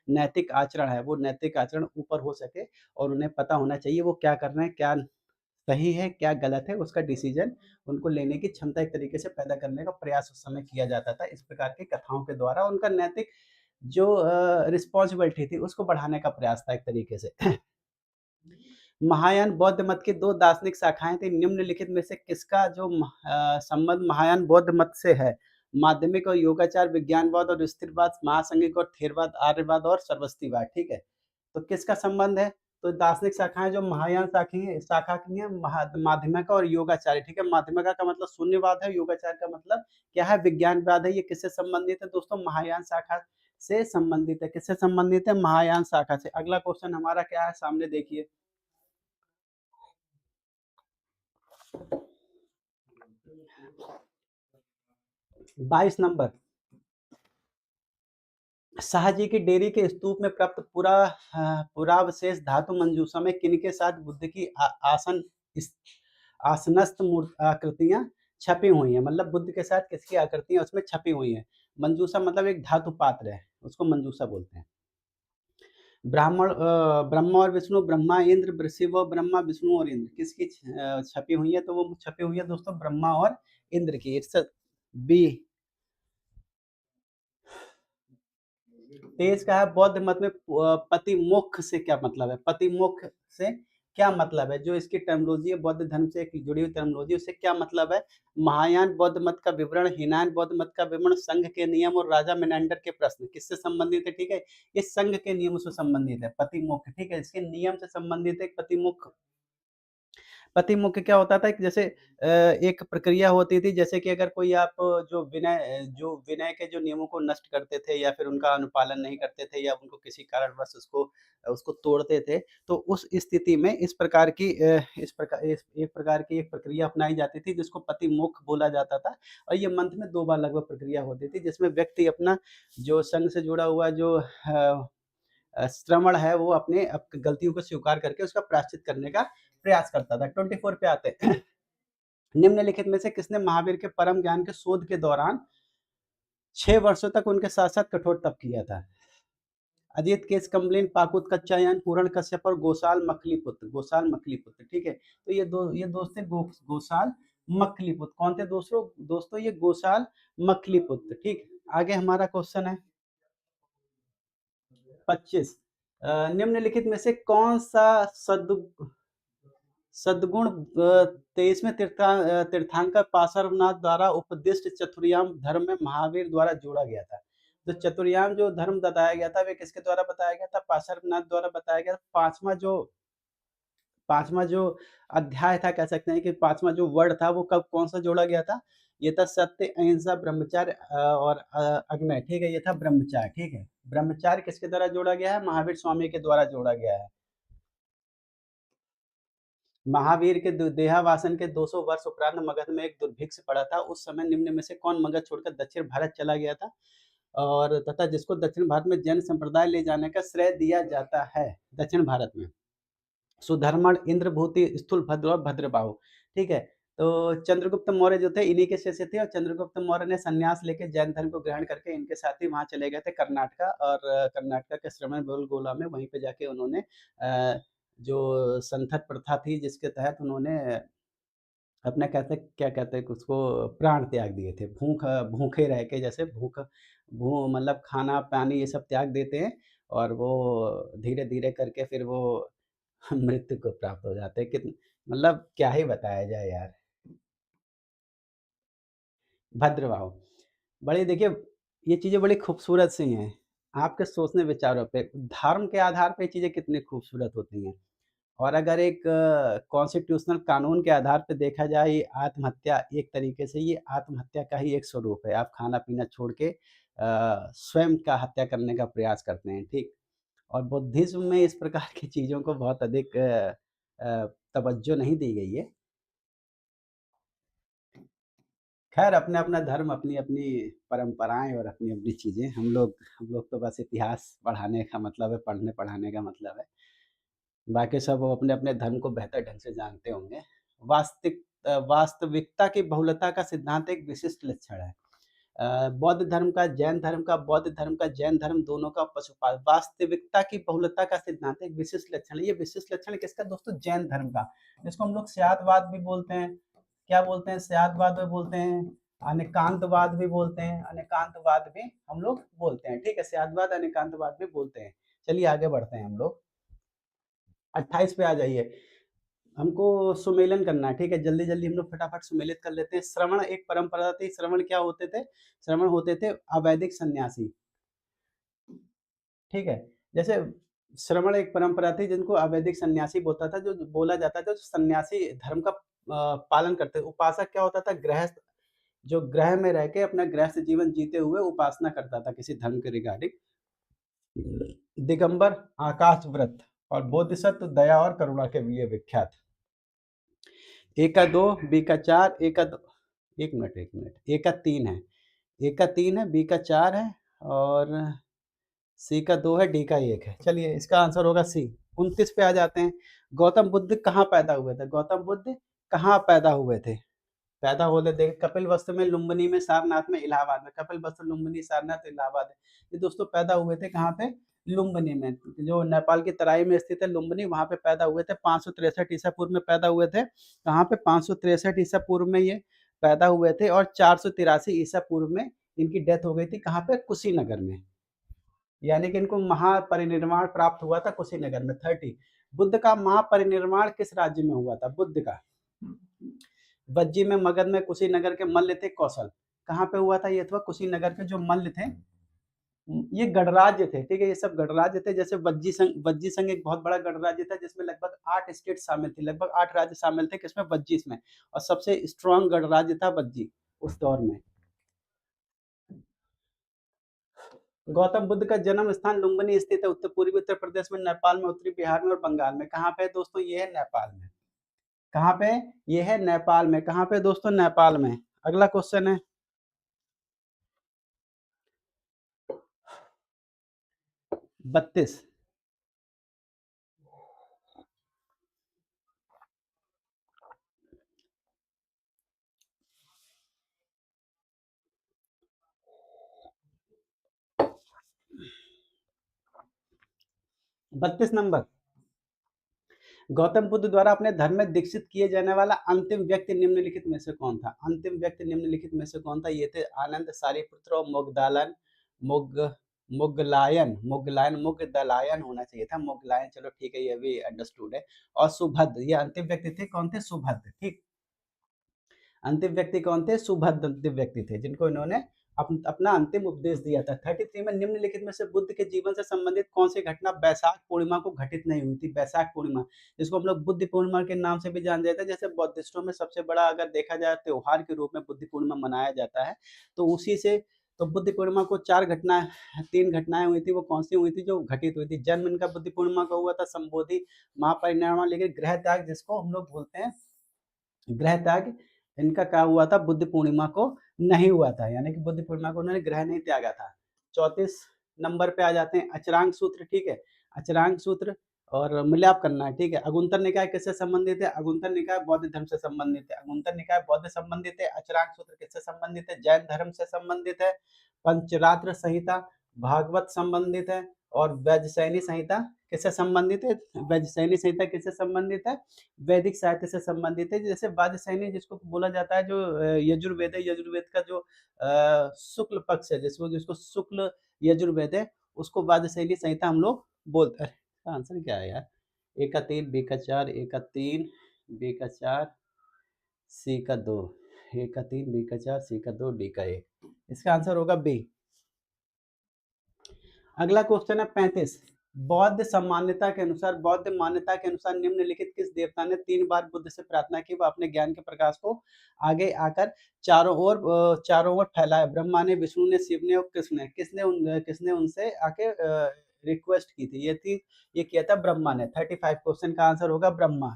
नैतिक आचरण है वो नैतिक आचरण ऊपर हो सके और उन्हें पता होना चाहिए वो क्या कर रहे हैं, क्या सही है क्या गलत है, उसका डिसीजन उनको लेने की क्षमता एक तरीके से पैदा करने का प्रयास उस समय किया जाता था। इस प्रकार की कथाओं के द्वारा उनका नैतिक जो रिस्पॉन्सिबिलिटी थी उसको बढ़ाने का प्रयास था एक तरीके से। महायान बौद्ध मत की 2 दार्शनिक शाखाएँ थी। निम्नलिखित में से किसका जो संबंध महायान बौद्ध मत से है? माध्यमिक और योगाचार, विज्ञानवाद और स्थिरवाद, महासंघिक और थेरवाद, आर्यवाद और सरस्वतीवाद। ठीक है। तो किसका संबंध है? तो दार्शनिक शाखाएँ जो महायान शाखा की हैं माध्यमिका और योगाचार्य। ठीक है। माध्यमिका का मतलब शून्यवाद है, योगाचार का मतलब क्या है? विज्ञानवाद है। ये किससे संबंधित है दोस्तों? महायान शाखा से संबंधित है। किससे संबंधित है? महायान शाखा से। अगला क्वेश्चन हमारा क्या है? सामने देखिए। 22 नंबर। शाहजी की डेयरी के स्तूप में प्राप्त पुरावशेष धातु मंजूषा में किनके साथ बुद्ध की आसनस्थ आकृतियां छपी हुई हैं? मतलब बुद्ध के साथ किसकी आकृतियां उसमें छपी हुई हैं? मंजूषा मतलब एक धातु पात्र है, उसको मंजूषा बोलते हैं। ब्रह्मा और विष्णु, ब्रह्मा इंद्र, शिव और ब्रह्मा, विष्णु और इंद्र किसकी छपी हुई है? तो वो छपी हुई है दोस्तों ब्रह्मा और इंद्र की। It's B. 23 का है बौद्ध मत में पति मोक्ष से क्या मतलब है? पति मोक्ष से क्या मतलब है? जो इसकी टर्मिनोलॉजी है बौद्ध धर्म से एक जुड़ी हुई टर्मिनोलॉजी, उससे क्या मतलब है? महायान बौद्ध मत का विवरण, हीनायन बौद्ध मत का विवरण, संघ के नियम और राजा मेनेंडर के प्रश्न किससे संबंधित है? ठीक है। ये संघ के नियम से संबंधित है पति मोक्ष। ठीक है। इसके नियम से संबंधित है पति मोक्ष। पति मुख्य क्या होता था कि जैसे एक प्रक्रिया होती थी, जैसे कि अगर कोई आप जो विनय के जो नियमों को नष्ट करते थे या फिर उनका अनुपालन नहीं करते थे या उनको किसी कारणवश उसको उसको तोड़ते थे, तो उस स्थिति में इस एक प्रकार की एक प्रक्रिया अपनाई जाती थी जिसको पतिमोक्ष बोला जाता था। और ये मंथ में 2 बार लगभग प्रक्रिया होती थी जिसमें व्यक्ति अपना जो संघ से जुड़ा हुआ जो श्रवण है वो अपने गलतियों को स्वीकार करके उसका प्रायश्चित करने का प्रयास करता था। 24 पे आते हैं। निम्नलिखित में से किसने महावीर के परम ज्ञान के शोध के दौरान 6 वर्षों तक उनके साथ-साथ कठोर तप किया था? अजित केस कंप्लेन, पाकुत कच्चायन, पूरण कश्यप और गोसाल मखलीपुत्र, गोसाल मखलीपुत्र, ठीक है। तो ये दोस्त थे गोसाल मखलीपुत्र। कौन थे दोस्तों? दोस्तों ये गोसाल मखलीपुत्र, ठीक। आगे हमारा क्वेश्चन है 25। निम्नलिखित में से कौन सा सद्गुण 23वें तीर्थंकर पार्श्वनाथ द्वारा उपदिष्ट चतुर्याम धर्म में महावीर द्वारा जोड़ा गया था? तो चतुर्याम जो धर्म बताया गया था वे किसके द्वारा बताया गया था? पार्श्वनाथ द्वारा बताया गया। पांचवा जो अध्याय था, कह सकते हैं कि पांचवा जो वर्ड था वो कब कौन सा जोड़ा गया था? ये था सत्य, अहिंसा, ब्रह्मचर्य और अग्नय, ठीक है। ये था ब्रह्मचार्य, ठीक है। ब्रह्मचार्य किसके द्वारा जोड़ा गया है? महावीर स्वामी के द्वारा जोड़ा गया है। महावीर के देहावसान के 200 वर्ष उपरांत मगध में एक दुर्भिक्ष पड़ा था। उस समय निम्न में से कौन मगध छोड़कर दक्षिण भारत चला गया था? और तथा जिसको दक्षिण भारत में जैन संप्रदाय ले जाने का श्रेय दिया जाता है दक्षिण भारत में? सुधर्मण, इंद्रभूति, स्थूलभद्र और भद्रबाहु, ठीक है। तो चंद्रगुप्त मौर्य जो थे इन्हीं के शिष्य थे, और चंद्रगुप्त मौर्य ने संन्यास लेके जैन धर्म को ग्रहण करके इनके साथ ही वहाँ चले गए थे कर्नाटका, और कर्नाटका के श्रवण बेलगोला में वहीं पे जाके उन्होंने जो संथत प्रथा थी जिसके तहत उन्होंने अपना क्या कहते हैं उसको, प्राण त्याग दिए थे। भूखे रह के, जैसे मतलब खाना पानी ये सब त्याग देते हैं, और वो धीरे धीरे करके फिर वो मृत्यु को प्राप्त हो जाते हैं। कितन मतलब क्या ही बताया जाए यार। भद्रवाह, बड़ी देखिए, ये चीज़ें बड़ी खूबसूरत सी हैं। आपके सोचने विचारों पे, धर्म के आधार पे ये चीज़ें कितनी खूबसूरत होती हैं। और अगर एक कॉन्स्टिट्यूशनल कानून के आधार पे देखा जाए, ये आत्महत्या एक तरीके से ये आत्महत्या का ही एक स्वरूप है। आप खाना-पीना छोड़ के स्वयं का हत्या करने का प्रयास करते हैं, ठीक? और बुद्धिज़्म में इस प्रकार की चीज़ों को बहुत अधिक तवज्जो नहीं दी गई है। खैर अपना-अपना धर्म, अपनी-अपनी परंपराएँ और अपनी-अपनी चीज़ें। हम लोग तो बस इतिहास पढ़ाने का मतलब है, पढ़ने-पढ़ाने का मतलब है। बाकी सब वो अपने-अपने धर्म को बेहतर ढंग से जानते होंगे। वास्तविकता की बहुलता का सिद्धांत एक विशिष्ट लक्षण है। बौद्ध धर्म का, जैन धर्म का, बौद्ध धर्म का, जैन धर्म दोनों का पशुपाल वास्तविकता की बहुलता का सिद्धांत एक विशिष्ट लक्षण है। ये विशिष्ट लक्षण किसका दोस्तों? जैन धर्म का, जिसको हम लोग स्यादवाद भी बोलते हैं। क्या बोलते हैं? स्यादवाद भी बोलते हैं, अनेकांतवाद भी बोलते हैं, अनेकांतवाद भी हम लोग बोलते हैं, ठीक है। स्यादवाद, अनेकांतवाद भी बोलते हैं। चलिए आगे बढ़ते हैं हम लोग। 28 पे आ जाइए। हमको सुमेलन करना है, ठीक है। जल्दी-जल्दी हम लोग फटाफट सुमेलित कर लेते हैं। श्रवण एक परंपरा थी। श्रवण क्या होते थे? श्रवण होते थे अवैदिक सन्यासी, ठीक है। जैसे श्रवण एक परंपरा थी जिनको अवैदिक सन्यासी बोलता था, जो बोला जाता था, जो सन्यासी धर्म का पालन करते। उपासक क्या होता था? गृहस्थ, जो गृह में रह के अपना गृहस्थ जीवन जीते हुए उपासना करता था किसी धर्म के रिगार्डिंग। दिगंबर, आकाश व्रत और बोधिसत्व दया और करुणा के लिए विख्यात। ए का 2, बी का 4, ए का 2, एक मिनट, ए का 3 है, ए का 3 है, बी का 4 है, और सी का 2 है, डी का 1 है। चलिए इसका आंसर होगा सी। 29 पे आ जाते हैं। गौतम बुद्ध कहाँ पैदा हुए थे? गौतम बुद्ध कहाँ पैदा हुए थे? पैदा होते थे कपिलवस्तु में, लुम्बिनी में, सारनाथ में, इलाहाबाद में। कपिलवस्तु, लुम्बिनी, सारनाथ, इलाहाबाद है। ये दोस्तों पैदा हुए थे कहाँ पे? लुम्बिनी में, जो नेपाल की तराई में स्थित है लुम्बिनी, वहाँ पे पैदा हुए थे। 563 ईसा पूर्व में पैदा हुए थे। कहाँ पे? 563 ईसा पूर्व में ये पैदा हुए थे, और 483 ईसा पूर्व में इनकी डेथ हो गई थी। कहाँ पे? कुशीनगर में। यानी कि इनको महापरिनिर्वाण प्राप्त हुआ था कुशीनगर में। 30। बुद्ध का महापरिनिर्वाण किस राज्य में हुआ था? बुद्ध का वज्जी में, मगध में, कुशीनगर के मल्ल थे कौशल। कहाँ पे हुआ था ये? अथवा कुशीनगर के जो मल्ल थे, ये गणराज्य थे, ठीक है। ये सब गणराज्य थे। जैसे वज्जी संघ एक बहुत बड़ा गणराज्य था जिसमें लगभग 8 स्टेट शामिल थे, लगभग 8 राज्य शामिल थे। किसमें? वज्जी में। और सबसे स्ट्रॉन्ग गणराज्य था वज्जी उस दौर में। गौतम बुद्ध का जन्म स्थान लुम्बिनी स्थित है, उत्तर पूर्वी उत्तर प्रदेश में, नेपाल में, उत्तरी बिहार में और बंगाल में। कहाँ पे है दोस्तों? ये है नेपाल में। कहाँ पे? ये है नेपाल में। कहाँ पे दोस्तों? नेपाल में। अगला क्वेश्चन है 32। 32 नंबर, गौतम बुद्ध द्वारा अपने धर्म में दीक्षित किए जाने वाला अंतिम व्यक्ति निम्नलिखित में से कौन था? अंतिम व्यक्ति निम्नलिखित में से कौन था? ये थे आनंद सारिपुत्र और मुगदालन मुग मुगलायन मुगलायन मुगदलायन होना चाहिए था, मुगलायन, चलो ठीक है, ये भी अंडरस्टूड है। और सुभद्र, ये अंतिम व्यक्ति थे, कौन थे? सुभद्र, ठीक। अंतिम व्यक्ति कौन थे? सुभद्र अंतिम व्यक्ति थे, जिनको इन्होंने अपना अंतिम उपदेश दिया था। 33 में निम्नलिखित में से बुद्ध के जीवन से संबंधित कौन सी घटना बैसाख पूर्णिमा को घटित नहीं हुई थी? बैसाख पूर्णिमा, जिसको हम लोग बुद्ध पूर्णिमा के नाम से भी जान जाते हैं। जैसे बौद्धिस्टों में सबसे बड़ा अगर देखा जाए त्योहार के रूप में बुद्ध पूर्णिमा मनाया जाता है, तो उसी से तो बुद्ध पूर्णिमा को 4 घटना 3 घटनाएं हुई थी, वो कौन सी हुई थी जो घटित हुई थी? जन्म इनका बुद्ध पूर्णिमा का हुआ था, संबोधि, महापरिनिर्वाण, लेकिन गृह त्याग जिसको हम लोग बोलते हैं, गृह त्याग इनका क्या हुआ था? बुद्ध पूर्णिमा को नहीं हुआ था, यानी कि बुद्ध पूर्णिमा को उन्होंने गृह नहीं त्यागा था। 34 नंबर पे आ जाते हैं अचरांक सूत्र, ठीक है। अचरांक सूत्र और मिलाप करना है, ठीक है। अगुंतर निकाय किससे संबंधित है? अगुंतर निकाय बौद्ध धर्म से संबंधित है। अगुंतर निकाय बौद्ध संबंधित है। अचरांक सूत्र किससे संबंधित है? जैन धर्म से संबंधित है। पंचरात्र संहिता भागवत संबंधित है। और वैजसैनी संहिता किससे संबंधित है? वैजसैनी संहिता किससे संबंधित है? वैदिक साहित्य से संबंधित है। जैसे वाजसैनी जिसको बोला जाता है, जो यजुर्वेद है, यजुर्वेद का जो शुक्ल पक्ष है, जिसको जिसको शुक्ल यजुर्वेद है, उसको वाजसैनी संहिता हम लोग बोलते हैं। इसका आंसर क्या है यार? ए का 3, बी का 4, ए का 3, बी का 4, सी का 2, ए का 3, बी का 4, सी का 2, डी का 1। इसका आंसर होगा बी। अगला क्वेश्चन है 35। बौद्ध मान्यता के अनुसार निम्नलिखित किस देवता ने 3 बार बुद्ध से प्रार्थना की? वह अपने ज्ञान के प्रकाश को आगे आकर चारों ओर फैलाए। ब्रह्मा ने, विष्णु ने, शिव ने और कृष्ण ने। किसने उनसे आके रिक्वेस्ट की थी? ये किया था ब्रह्मा ने। 35 क्वेश्चन का आंसर होगा ब्रह्मा।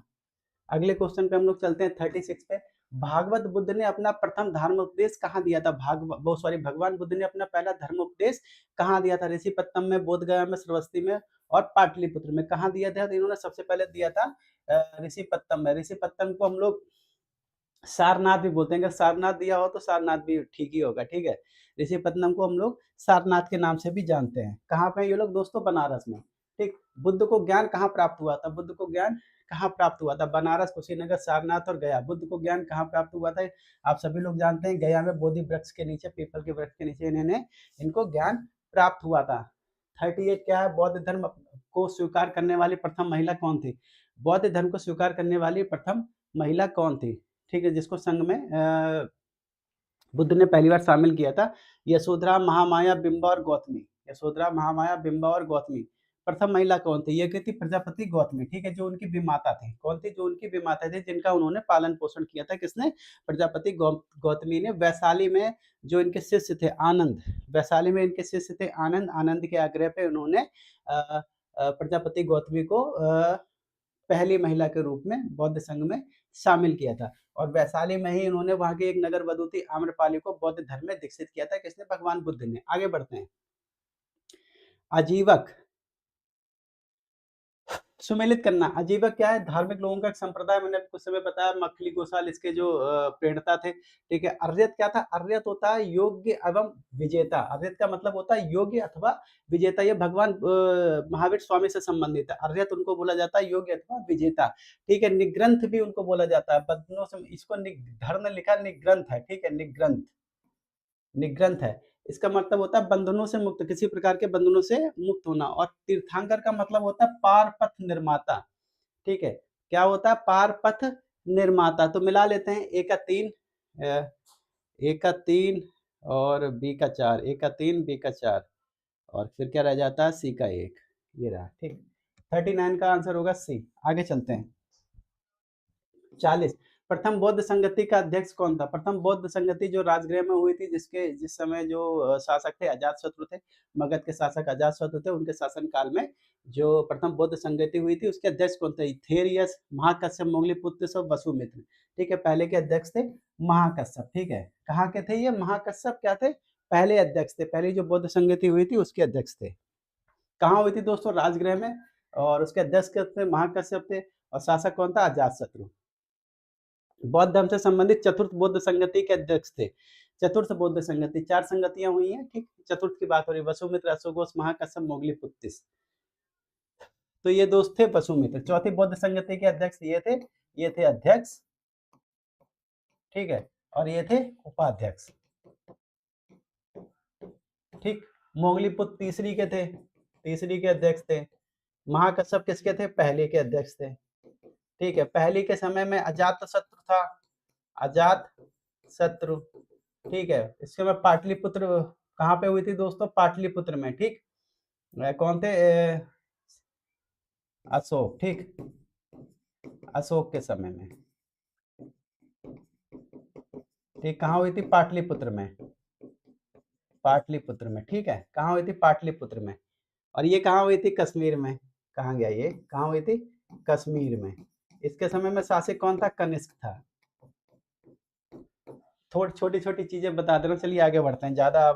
अगले क्वेश्चन पे हम लोग चलते हैं 36 पे। भागवत बुद्ध ने अपना प्रथम धर्म उपदेश कहाँ दिया था? भगवान बुद्ध ने अपना पहला धर्म उपदेश कहाँ दिया था? ऋषिपत्तनम में, बोधगया में, श्रावस्ती में और पाटलिपुत्र में। कहाँ दिया था? तो इन्होंने सबसे पहले दिया था ऋषिपत्तनम में। ऋषिपत्तनम को हम लोग सारनाथ भी बोलते हैं। अगर सारनाथ दिया हो तो सारनाथ भी ठीक ही होगा, ठीक है। ऋषिपत्तनम को हम लोग सारनाथ के नाम से भी जानते हैं। कहाँ पे ये लोग दोस्तों? बनारस में, ठीक। बुद्ध को ज्ञान कहाँ प्राप्त हुआ था? बुद्ध को ज्ञान कहाँ प्राप्त हुआ था? बनारस, कुशीनगर, सारनाथ और गया। बुद्ध को ज्ञान कहाँ प्राप्त हुआ था? आप सभी लोग जानते हैं, गया में बोधि वृक्ष के नीचे, पीपल के वृक्ष के नीचे इनको ज्ञान प्राप्त हुआ था। 38 क्या है? बौद्ध धर्म को स्वीकार करने वाली प्रथम महिला कौन थी? बौद्ध धर्म को स्वीकार करने वाली प्रथम महिला कौन थी? ठीक है, जिसको संघ में बुद्ध ने पहली बार शामिल किया था। यशोधरा, महामाया, बिंबा और गौतमी। यशोधरा, महामाया, बिंबा और गौतमी। प्रथम महिला कौन थी? ये थी प्रजापति गौतमी, ठीक है, जो उनकी विमाता थी। कौन थी? जो उनकी विमाता थी, जिनका उन्होंने पालन पोषण किया था। किसने? प्रजापति गौतमी ने। वैशाली में जो इनके शिष्य थे आनंद, वैशाली में इनके शिष्य थे आनंद, आनंद के आग्रह पे उन्होंने प्रजापति गौतमी को पहली महिला के रूप में बौद्ध संघ में शामिल किया था। और वैशाली में ही उन्होंने वहां की एक नगर वधु थी आम्रपाली को बौद्ध धर्म में दीक्षित किया था। किसने? भगवान बुद्ध ने। आगे बढ़ते हैं। आजीवक, सुमेलित करना। आजीवक क्या है? धार्मिक लोगों का एक संप्रदाय। मैंने कुछ समय बताया, मखली गोसाल इसके जो प्रेरणा थे, ठीक है। अर्यत क्या था? अर्यत होता है योग्य एवं विजेता। अर्यत का मतलब होता है योग्य अथवा विजेता। ये भगवान महावीर स्वामी से संबंधित है। अर्यत उनको बोला जाता है योग्य अथवा विजेता, ठीक है। निग्रंथ भी उनको बोला जाता है। बंधनों से इसको धर्म लिखा निग्रंथ है, ठीक है, निग्रंथ, निग्रंथ है। इसका मतलब होता है बंधनों से मुक्त, किसी प्रकार के बंधनों से मुक्त होना। और तीर्थंकर का मतलब होता है पार पथ निर्माता, ठीक है। क्या होता है? पार पथ निर्माता। तो मिला लेते हैं, ए का 3, ए का 3 और बी का 4, ए का 3, बी का 4 और फिर क्या रह जाता है? सी का 1। ये रहा, ठीक। 39 का आंसर होगा सी। आगे चलते हैं। 40। प्रथम बौद्ध संगति का अध्यक्ष कौन था? प्रथम बौद्ध संगति जो राजगृह में हुई थी, जिस समय जो शासक थे अजातशत्रु थे, मगध के शासक अजातशत्रु थे, उनके शासन काल में जो प्रथम बौद्ध संगति हुई थी, उसके अध्यक्ष कौन थे? थेरियस, महाकश्यप, मोगलीपुत्र वसुमित्र, ठीक है। पहले के अध्यक्ष थे महाकश्यप, ठीक है। कहाँ के थे ये? महाकश्यप क्या थे? पहले अध्यक्ष थे। पहली जो बौद्ध संगति हुई थी उसके अध्यक्ष थे। कहाँ हुई थी दोस्तों? राजगृह में। और उसके अध्यक्ष थे महाकश्यप थे। और शासक कौन था? अजातशत्रु। बौद्ध धर्म से संबंधित चतुर्थ बौद्ध संगति के अध्यक्ष थे। चतुर्थ बौद्ध संगति, 4 संगतियां हुई हैं, ठीक। चतुर्थ की बात हो रही है, वसुमित्र, अशोघोष, महाकश्यप, मोगलीपुत्तिस। तो ये दोस्त थे वसुमित्र। चौथी बौद्ध संगति के अध्यक्ष ये थे अध्यक्ष, ठीक है, और ये थे उपाध्यक्ष, ठीक। मोगलीपुत्र तीसरी के अध्यक्ष थे। महाकश्यप किसके थे? पहले के अध्यक्ष थे, ठीक है। पहले के समय में अजातशत्रु था, अजातशत्रु, ठीक है। इसके बाद पाटलिपुत्र कहाँ पे हुई थी दोस्तों? पाटलिपुत्र में, ठीक। कौन थे? अशोक, ठीक, अशोक के समय में, ठीक। कहाँ हुई थी? पाटलिपुत्र में, पाटलिपुत्र में, ठीक है। कहाँ हुई थी? पाटलिपुत्र में। और ये कहाँ हुई थी? कश्मीर में। कहाँ गया ये? कहाँ हुई थी? कश्मीर में। इसके समय में शासक कौन था? कनिष्क था। थोड़ी छोटी छोटी चीजें बता दे रहा हूँ, चलिए आगे बढ़ते हैं। ज्यादा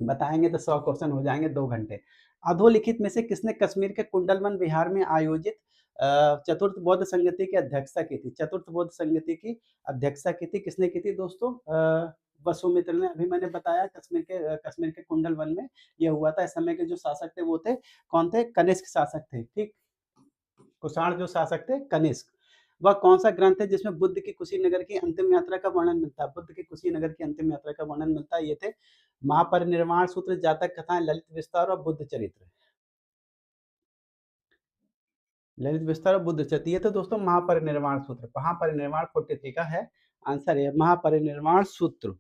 बताएंगे तो 100 क्वेश्चन हो जाएंगे 2 घंटे। अधोलिखित में से किसने कश्मीर के कुंडलवन विहार में आयोजित चतुर्थ बौद्ध संगति की अध्यक्षता की थी? चतुर्थ बौद्ध संगति की अध्यक्षता की थी, किसने की थी दोस्तों? वसुमित्र ने। अभी मैंने बताया कश्मीर के कुंडलवन में ये हुआ था। इस समय के जो शासक थे वो थे कौन थे? कनिष्क शासक थे, ठीक। कुषाण जो शासक थे कनिष्क। वह कौन सा ग्रंथ है जिसमें बुद्ध की कुशीनगर की अंतिम यात्रा का वर्णन मिलता है? बुद्ध की कुशीनगर की अंतिम यात्रा का वर्णन मिलता है। ये थे महापरिनिर्वाण सूत्र, जातक कथाएं, ललित विस्तार और बुद्ध चरित्र। ललित विस्तार और बुद्ध चरित्र, ये तो दोस्तों महापरिनिर्वाण सूत्र। महापरिनिर्वाण 43 का है आंसर है, महापरिनिर्वाण सूत्र।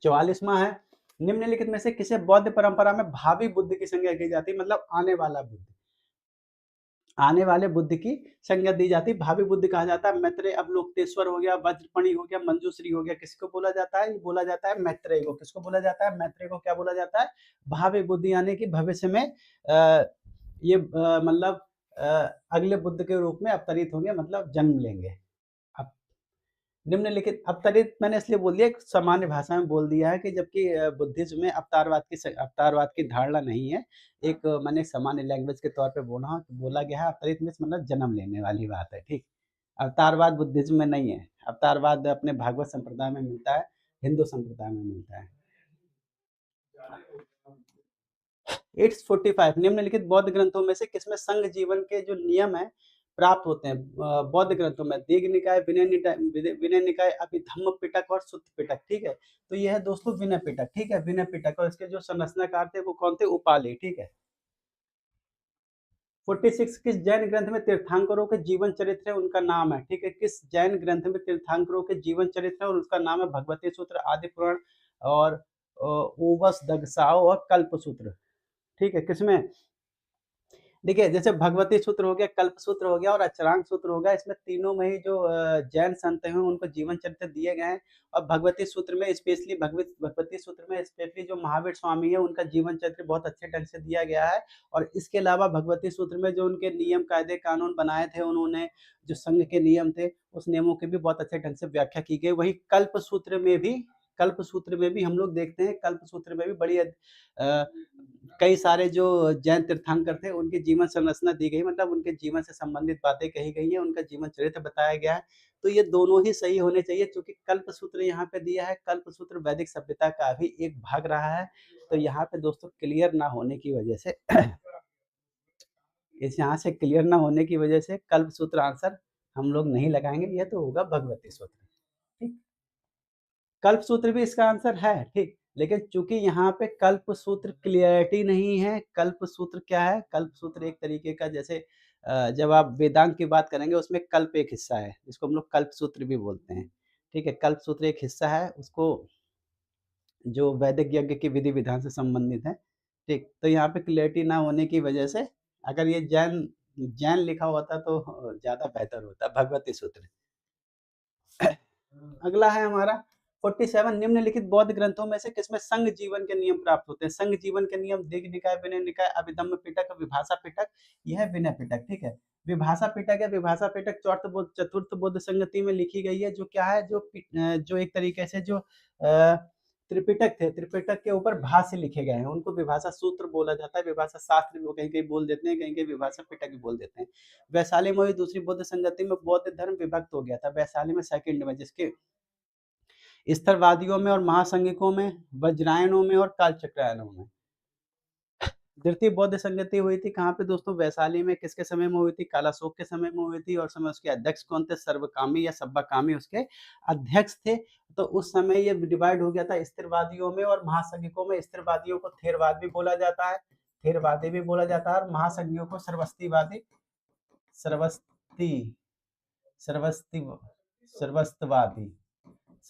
44वां है, निम्नलिखित में से किसे बौद्ध परंपरा में भावी बुद्ध की संज्ञा की जाती है? मतलब आने वाला बुद्ध, आने वाले बुद्ध की संज्ञा दी जाती है। भावी बुद्ध कहा जाता है मैत्रेय, अवलोकितेश्वर हो गया, वज्रपणि हो गया, मंजूश्री हो गया। किसको बोला जाता है? ये बोला जाता है मैत्रेय को। किसको बोला जाता है? मैत्रेय को। क्या बोला जाता है? भावी बुद्ध, यानी कि भविष्य में मतलब अगले बुद्ध के रूप में अवतरित होंगे, मतलब जन्म लेंगे। अब निम्नलिखित अवतरित मैंने इसलिए बोल दिया, सामान्य भाषा में बोल दिया है कि जबकि बुद्धिज्म में अवतारवाद की धारणा नहीं है। एक मैंने सामान्य लैंग्वेज के तौर पे बोला गया है। अवतरित मीन्स मतलब जन्म लेने वाली बात है, ठीक। अवतारवाद बुद्धिज्म में नहीं है। अवतारवाद अपने भागवत संप्रदाय में मिलता है, हिंदू संप्रदाय में मिलता है। इट्स 45 निम्नलिखित बौद्ध ग्रंथों में से किसमें संघ जीवन के जो नियम है प्राप्त होते हैं? बौद्ध ग्रंथों में दीघ निकाय, विनय निकाय, अभिधम्म पिटक और सुत्त पिटक, ठीक है। तो ये है दोस्तों विनय पिटक, ठीक है, विनय पिटक। और इसके जो संरचनाकार थे वो कौन थे? उपाली, ठीक है। 46 किस जैन ग्रंथ में तीर्थंकरों के जीवन चरित्र है, उनका नाम है, ठीक है। किस जैन ग्रंथ में तीर्थंकरों के जीवन चरित्र है और उसका नाम है? भगवती सूत्र, आदि पुराण और ओवस दगसाओ और कल्प सूत्र, ठीक है। किसमें? देखिए, जैसे भगवती सूत्र हो गया, कल्प सूत्र हो गया और अचरांग सूत्र हो गया। इसमें तीनों में ही जो जैन संत हैं उनको जीवन चरित्र दिए गए हैं। और भगवती सूत्र में स्पेशली जो महावीर स्वामी है उनका जीवन चरित्र बहुत अच्छे ढंग से दिया गया है। और इसके अलावा भगवती सूत्र में जो उनके नियम, कायदे, कानून बनाए थे उन्होंने, जो संघ के नियम थे, उस नियमों की भी बहुत अच्छे ढंग से व्याख्या की गई। वहीं कल्प सूत्र में भी हम लोग देखते हैं, कल्प सूत्र में भी कई सारे जो जैन तीर्थंकर थे उनकी जीवन संरचना दी गई, मतलब उनके जीवन से संबंधित बातें कही गई हैं, उनका जीवन चरित्र बताया गया है। तो ये दोनों ही सही होने चाहिए, क्योंकि कल्प सूत्र यहाँ पे दिया है। कल्प सूत्र वैदिक सभ्यता का भी एक भाग रहा है। तो यहाँ पे दोस्तों क्लियर ना होने की वजह से यहाँ से क्लियर ना होने की वजह से कल्प सूत्र आंसर हम लोग नहीं लगाएंगे, यह तो होगा भगवती सूत्र, ठीक। कल्प सूत्र भी इसका आंसर है, ठीक। लेकिन चूंकि यहाँ पे कल्प सूत्र क्लियरिटी नहीं है। कल्प सूत्र क्या है? कल्प सूत्र एक तरीके का, जैसे जब आप वेदांत की बात करेंगे उसमें कल्प एक हिस्सा है, जिसको हम लोग कल्प सूत्र भी बोलते हैं, ठीक है। कल्प सूत्र एक हिस्सा है, उसको जो वैदिक यज्ञ की विधि विधान से संबंधित है, ठीक। तो यहाँ पे क्लियरिटी ना होने की वजह से, अगर ये जैन जैन लिखा होता तो ज्यादा बेहतर होता, भगवती सूत्र। अगला है हमारा 47 निम्नलिखित बौद्ध ग्रंथों में से किसमें संघ जीवन के नियम प्राप्त होते हैं? संघ जीवन के नियम दीघ निकाय, विनय निकाय, अभिधम्म पिटक, विभाषा पिटक। यह है विनय पिटक, ठीक है। विभाषा पिटक है, विभाषा पिटक चतुर्थ बौद्ध संगति में लिखी गई है। जो क्या है? जो एक तरीके से जो त्रिपिटक थे, त्रिपिटक के ऊपर भाष्य लिखे गए हैं, उनको विभाषा सूत्र बोला जाता है, विभाषा शास्त्र भी वो कहीं-कहीं बोल देते हैं, कहीं-कहीं विभाषा पिटक भी बोल देते हैं। वैशाली में हुई दूसरी बौद्ध संगति में बौद्ध धर्म विभक्त हो गया था, वैशाली में सेकंड में, जिसके स्थलवादियों में और महासंघिकों में, वज्रायनों में और कालचक्रायनों में। द्वितीय बौद्ध संगति हुई थी कहाँ पे दोस्तों? वैशाली में। किसके समय में हुई थी? कालाशोक के समय में हुई थी। और समय उसके अध्यक्ष कौन थे? सर्वकामी या सब्बाकामी उसके अध्यक्ष थे। तो उस समय ये डिवाइड हो गया था स्थिरवादियों में और महासंघिकों में। स्थिरवादियों को थेरवाद भी बोला जाता है, थेरवादी भी बोला जाता है, और महासंघियों को सर्वस्तिवादी, सर्वस्ति सर्वस्ति सर्वस्तवादी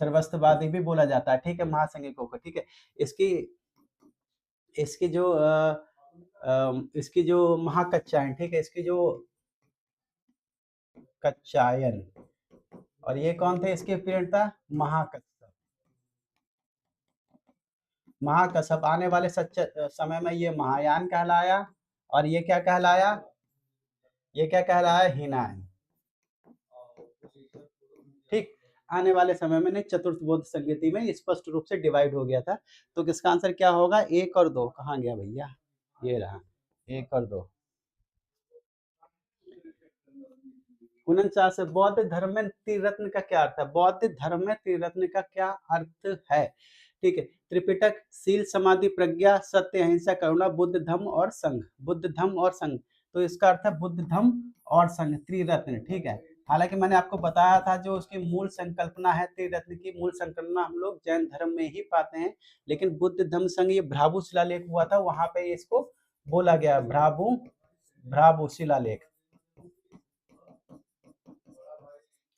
सर्वस्तवादी भी बोला जाता है, ठीक है, महासंघिकों को, ठीक है। इसकी इसकी जो इसकी जो महाकच्चायन, ठीक है, इसकी जो कच्चायन, और ये कौन थे इसके पीरियड था? महाकश्यप। महाकश्यप आने वाले समय में ये महायान कहलाया, और ये क्या कहलाया? ये क्या कहलाया? हीनायन, ठीक। आने वाले समय में चतुर्थ बौद्ध संगति में स्पष्ट रूप से डिवाइड हो गया था। तो किसका आंसर क्या होगा? 1 और 2 कहाँ गया भैया? ये रहा 1 और 2। 49 बौद्ध धर्म में त्रिरत्न का क्या अर्थ है? बौद्ध धर्म में त्रिरत्न का क्या अर्थ है? ठीक है, त्रिपिटक, शील, समाधि, प्रज्ञा, सत्य, अहिंसा, करुणा, बुद्ध, धम्म और संघ। बुद्ध, धम्म और संघ, तो इसका अर्थ है बुद्ध, धम्म और संघ, त्रिरत्न, ठीक है। हालांकि मैंने आपको बताया था जो उसकी मूल संकल्पना है, त्रिरत्न की मूल संकल्पना हम लोग जैन धर्म में ही पाते हैं, लेकिन बुद्ध, धम्म, संघ ये भ्राभु शिलालेख हुआ था, वहां पे इसको बोला गया, भ्राभु शिलालेख।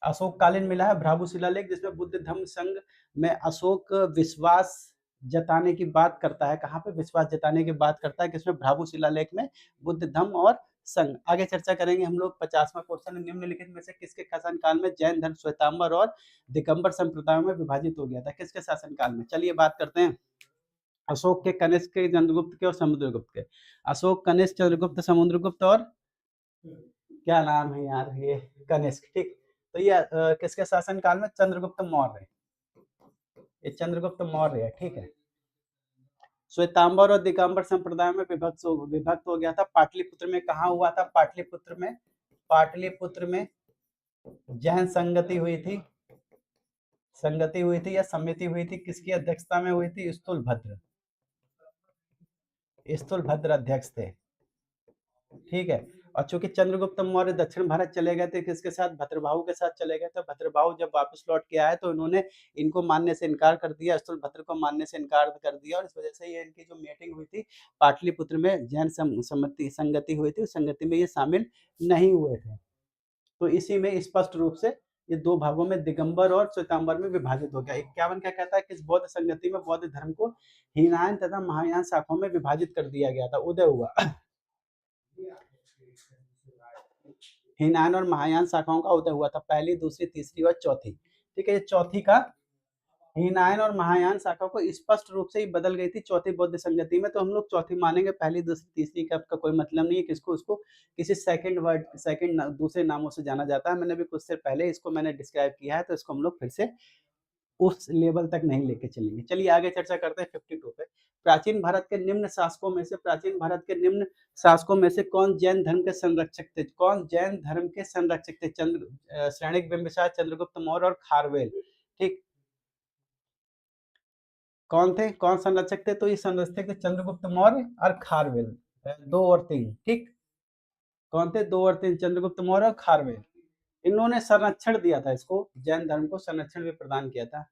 अशोककालीन मिला है भ्राभु शिलालेख, जिसमें बुद्ध, धम्म, संघ में अशोक विश्वास जताने की बात करता है। कहाँ पे विश्वास जताने की बात करता है? किसमें? भ्राभु शिलालेख में, बुद्ध, धम्म और संघ। आगे चर्चा करेंगे हम लोग। 50वां क्वेश्चन, निम्नलिखित में से किसके शासनकाल में जैन धर्म श्वेतांबर और दिगंबर संप्रदायों में विभाजित हो गया था? किसके शासनकाल में? चलिए बात करते हैं। अशोक के, कनिष्क के, चंद्रगुप्त के और समुद्रगुप्त के। अशोक, कनिष्क, चंद्रगुप्त, समुद्रगुप्त और क्या नाम है यार ये? कनिष्क, ठीक। तो ये किसके शासनकाल में? चंद्रगुप्त मौर्य, ये चंद्रगुप्त मौर्य है, ठीक है। श्वेतांबर और दिगंबर संप्रदाय में विभक्त हो गया था। पाटलिपुत्र में कहाँ हुआ था? पाटलिपुत्र में जैन संगति हुई थी, या समिति हुई थी। किसकी अध्यक्षता में हुई थी? स्थूलभद्र अध्यक्ष थे, ठीक है। और चूंकि चंद्रगुप्त मौर्य दक्षिण भारत चले गए थे, किसके साथ? भद्रबाहु के साथ चले गए थे। भद्रबाहु जब वापस लौट के आए तो इन्होंने इनको मानने से इनकार कर दिया, स्थूलभद्र को मानने से इनकार कर दिया, और इस वजह से ये इनकी जो मीटिंग हुई थी पाटलिपुत्र में, जैन संगति हुई थी, उस संगति में ये शामिल नहीं हुए थे। तो इसी में स्पष्ट रूप से ये 2 भागों में, दिगंबर और श्वेतांबर में विभाजित हो गया। 51 क्या कहता है? कि इस बौद्ध संगति में बौद्ध धर्म को हीनायन तथा महायान शाखाओं में विभाजित कर दिया गया था। उदय हुआ हीनायन और महायान शाखाओं का उदय हुआ था, पहली, दूसरी, तीसरी और चौथी, ठीक है। चौथी का हीनायन और महायान शाखा को स्पष्ट रूप से ही बदल गई थी चौथी बौद्ध संगति में। तो हम लोग चौथी मानेंगे, पहली, दूसरी, तीसरी का कोई मतलब नहीं है। किसको? उसको किसी सेकंड दूसरे नामों से जाना जाता है। मैंने भी कुछ देर पहले इसको मैंने डिस्क्राइब किया है, तो इसको हम लोग फिर से उस लेवल तक नहीं लेके चलेंगे। चलिए आगे चर्चा करते हैं 52 पे। प्राचीन भारत के निम्न शासकों में से कौन जैन धर्म के संरक्षक थे? कौन जैन धर्म के संरक्षक थे? श्रेणिक बिंबिसार, चंद्रगुप्त मौर्य और खारवेल, ठीक। कौन थे? कौन संरक्षक थे? तो ये संरक्षक थे चंद्रगुप्त मौर्य और खारवेल, 2 और 3, ठीक। कौन थे? 2 और 3, चंद्रगुप्त मौर्य और खारवेल। इन्होंने संरक्षण दिया था, इसको जैन धर्म को संरक्षण भी प्रदान किया था।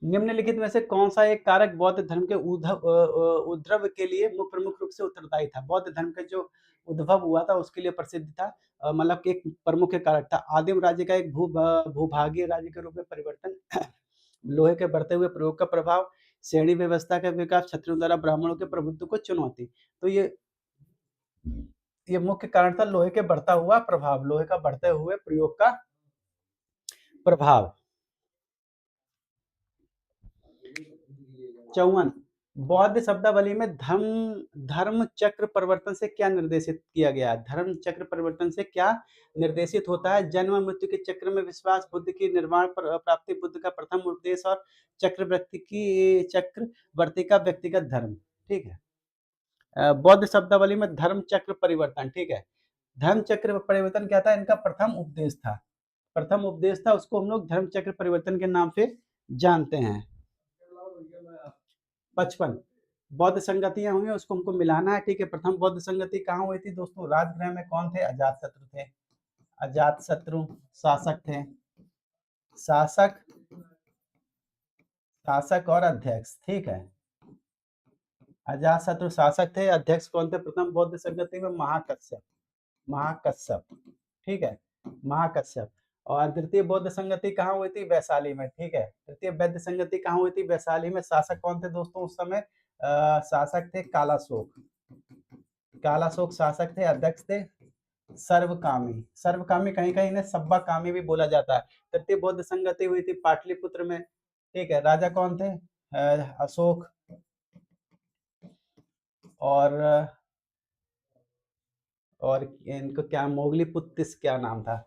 निम्नलिखित में से कौन सा एक कारक बौद्ध धर्म के उद्भव के लिए प्रमुख रूप से उत्तरदायी था? बौद्ध धर्म का जो उद्भव हुआ था उसके लिए प्रसिद्ध था, मतलब एक प्रमुख कारक था। आदिम राज्य का एक भूभागीय राज्य के रूप में परिवर्तन, लोहे के बढ़ते हुए प्रयोग का प्रभाव, श्रेणी व्यवस्था का विकास, क्षत्रियों द्वारा ब्राह्मणों के प्रभुत्व को चुनौती। तो ये मुख्य कारण था, लोहे के बढ़ता हुआ प्रभाव, लोहे का बढ़ते हुए प्रयोग का प्रभाव। 54 बौद्ध शब्दावली में धर्म चक्र परिवर्तन से क्या निर्देशित किया गया है? धर्म चक्र परिवर्तन से क्या निर्देशित होता है? जन्म मृत्यु के चक्र में विश्वास, बुद्ध की निर्वाण पर प्राप्ति, बुद्ध का प्रथम उपदेश और चक्रवर्ती का व्यक्तिगत धर्म। ठीक है। बौद्ध शब्दावली में धर्म चक्र परिवर्तन, ठीक है। धर्म चक्र परिवर्तन क्या था? इनका प्रथम उपदेश था। प्रथम उपदेश था, उसको हम लोग धर्म चक्र परिवर्तन के नाम से जानते हैं। 55 बौद्ध संगतियां हुई, उसको हमको मिलाना है। ठीक है। प्रथम बौद्ध संगति कहाँ हुई थी दोस्तों? राजगृह में। कौन थे? अजातशत्रु थे। अजातशत्रु शासक थे। शासक शासक और अध्यक्ष। ठीक है। अजातशत्रु शासक थे। अध्यक्ष कौन थे प्रथम बौद्ध संगति में? महाकश्यप। महाकश्यप। ठीक है। महाकश्यप। और द्वितीय बौद्ध संगति कहाँ हुई थी? वैशाली में। ठीक है। तृतीय बौद्ध संगति कहाँ हुई थी? वैशाली में। शासक कौन थे दोस्तों उस समय? शासक थे कालाशोक। कालाशोक शासक थे। अध्यक्ष थे सर्वकामी। सर्वकामी, कहीं कहीं इन्हें सब्बाकामी भी बोला जाता है। तृतीय बौद्ध संगति हुई थी पाटलिपुत्र में। ठीक है। राजा कौन थे? अशोक। और इनको क्या मोगलीपुत्तिस क्या नाम था?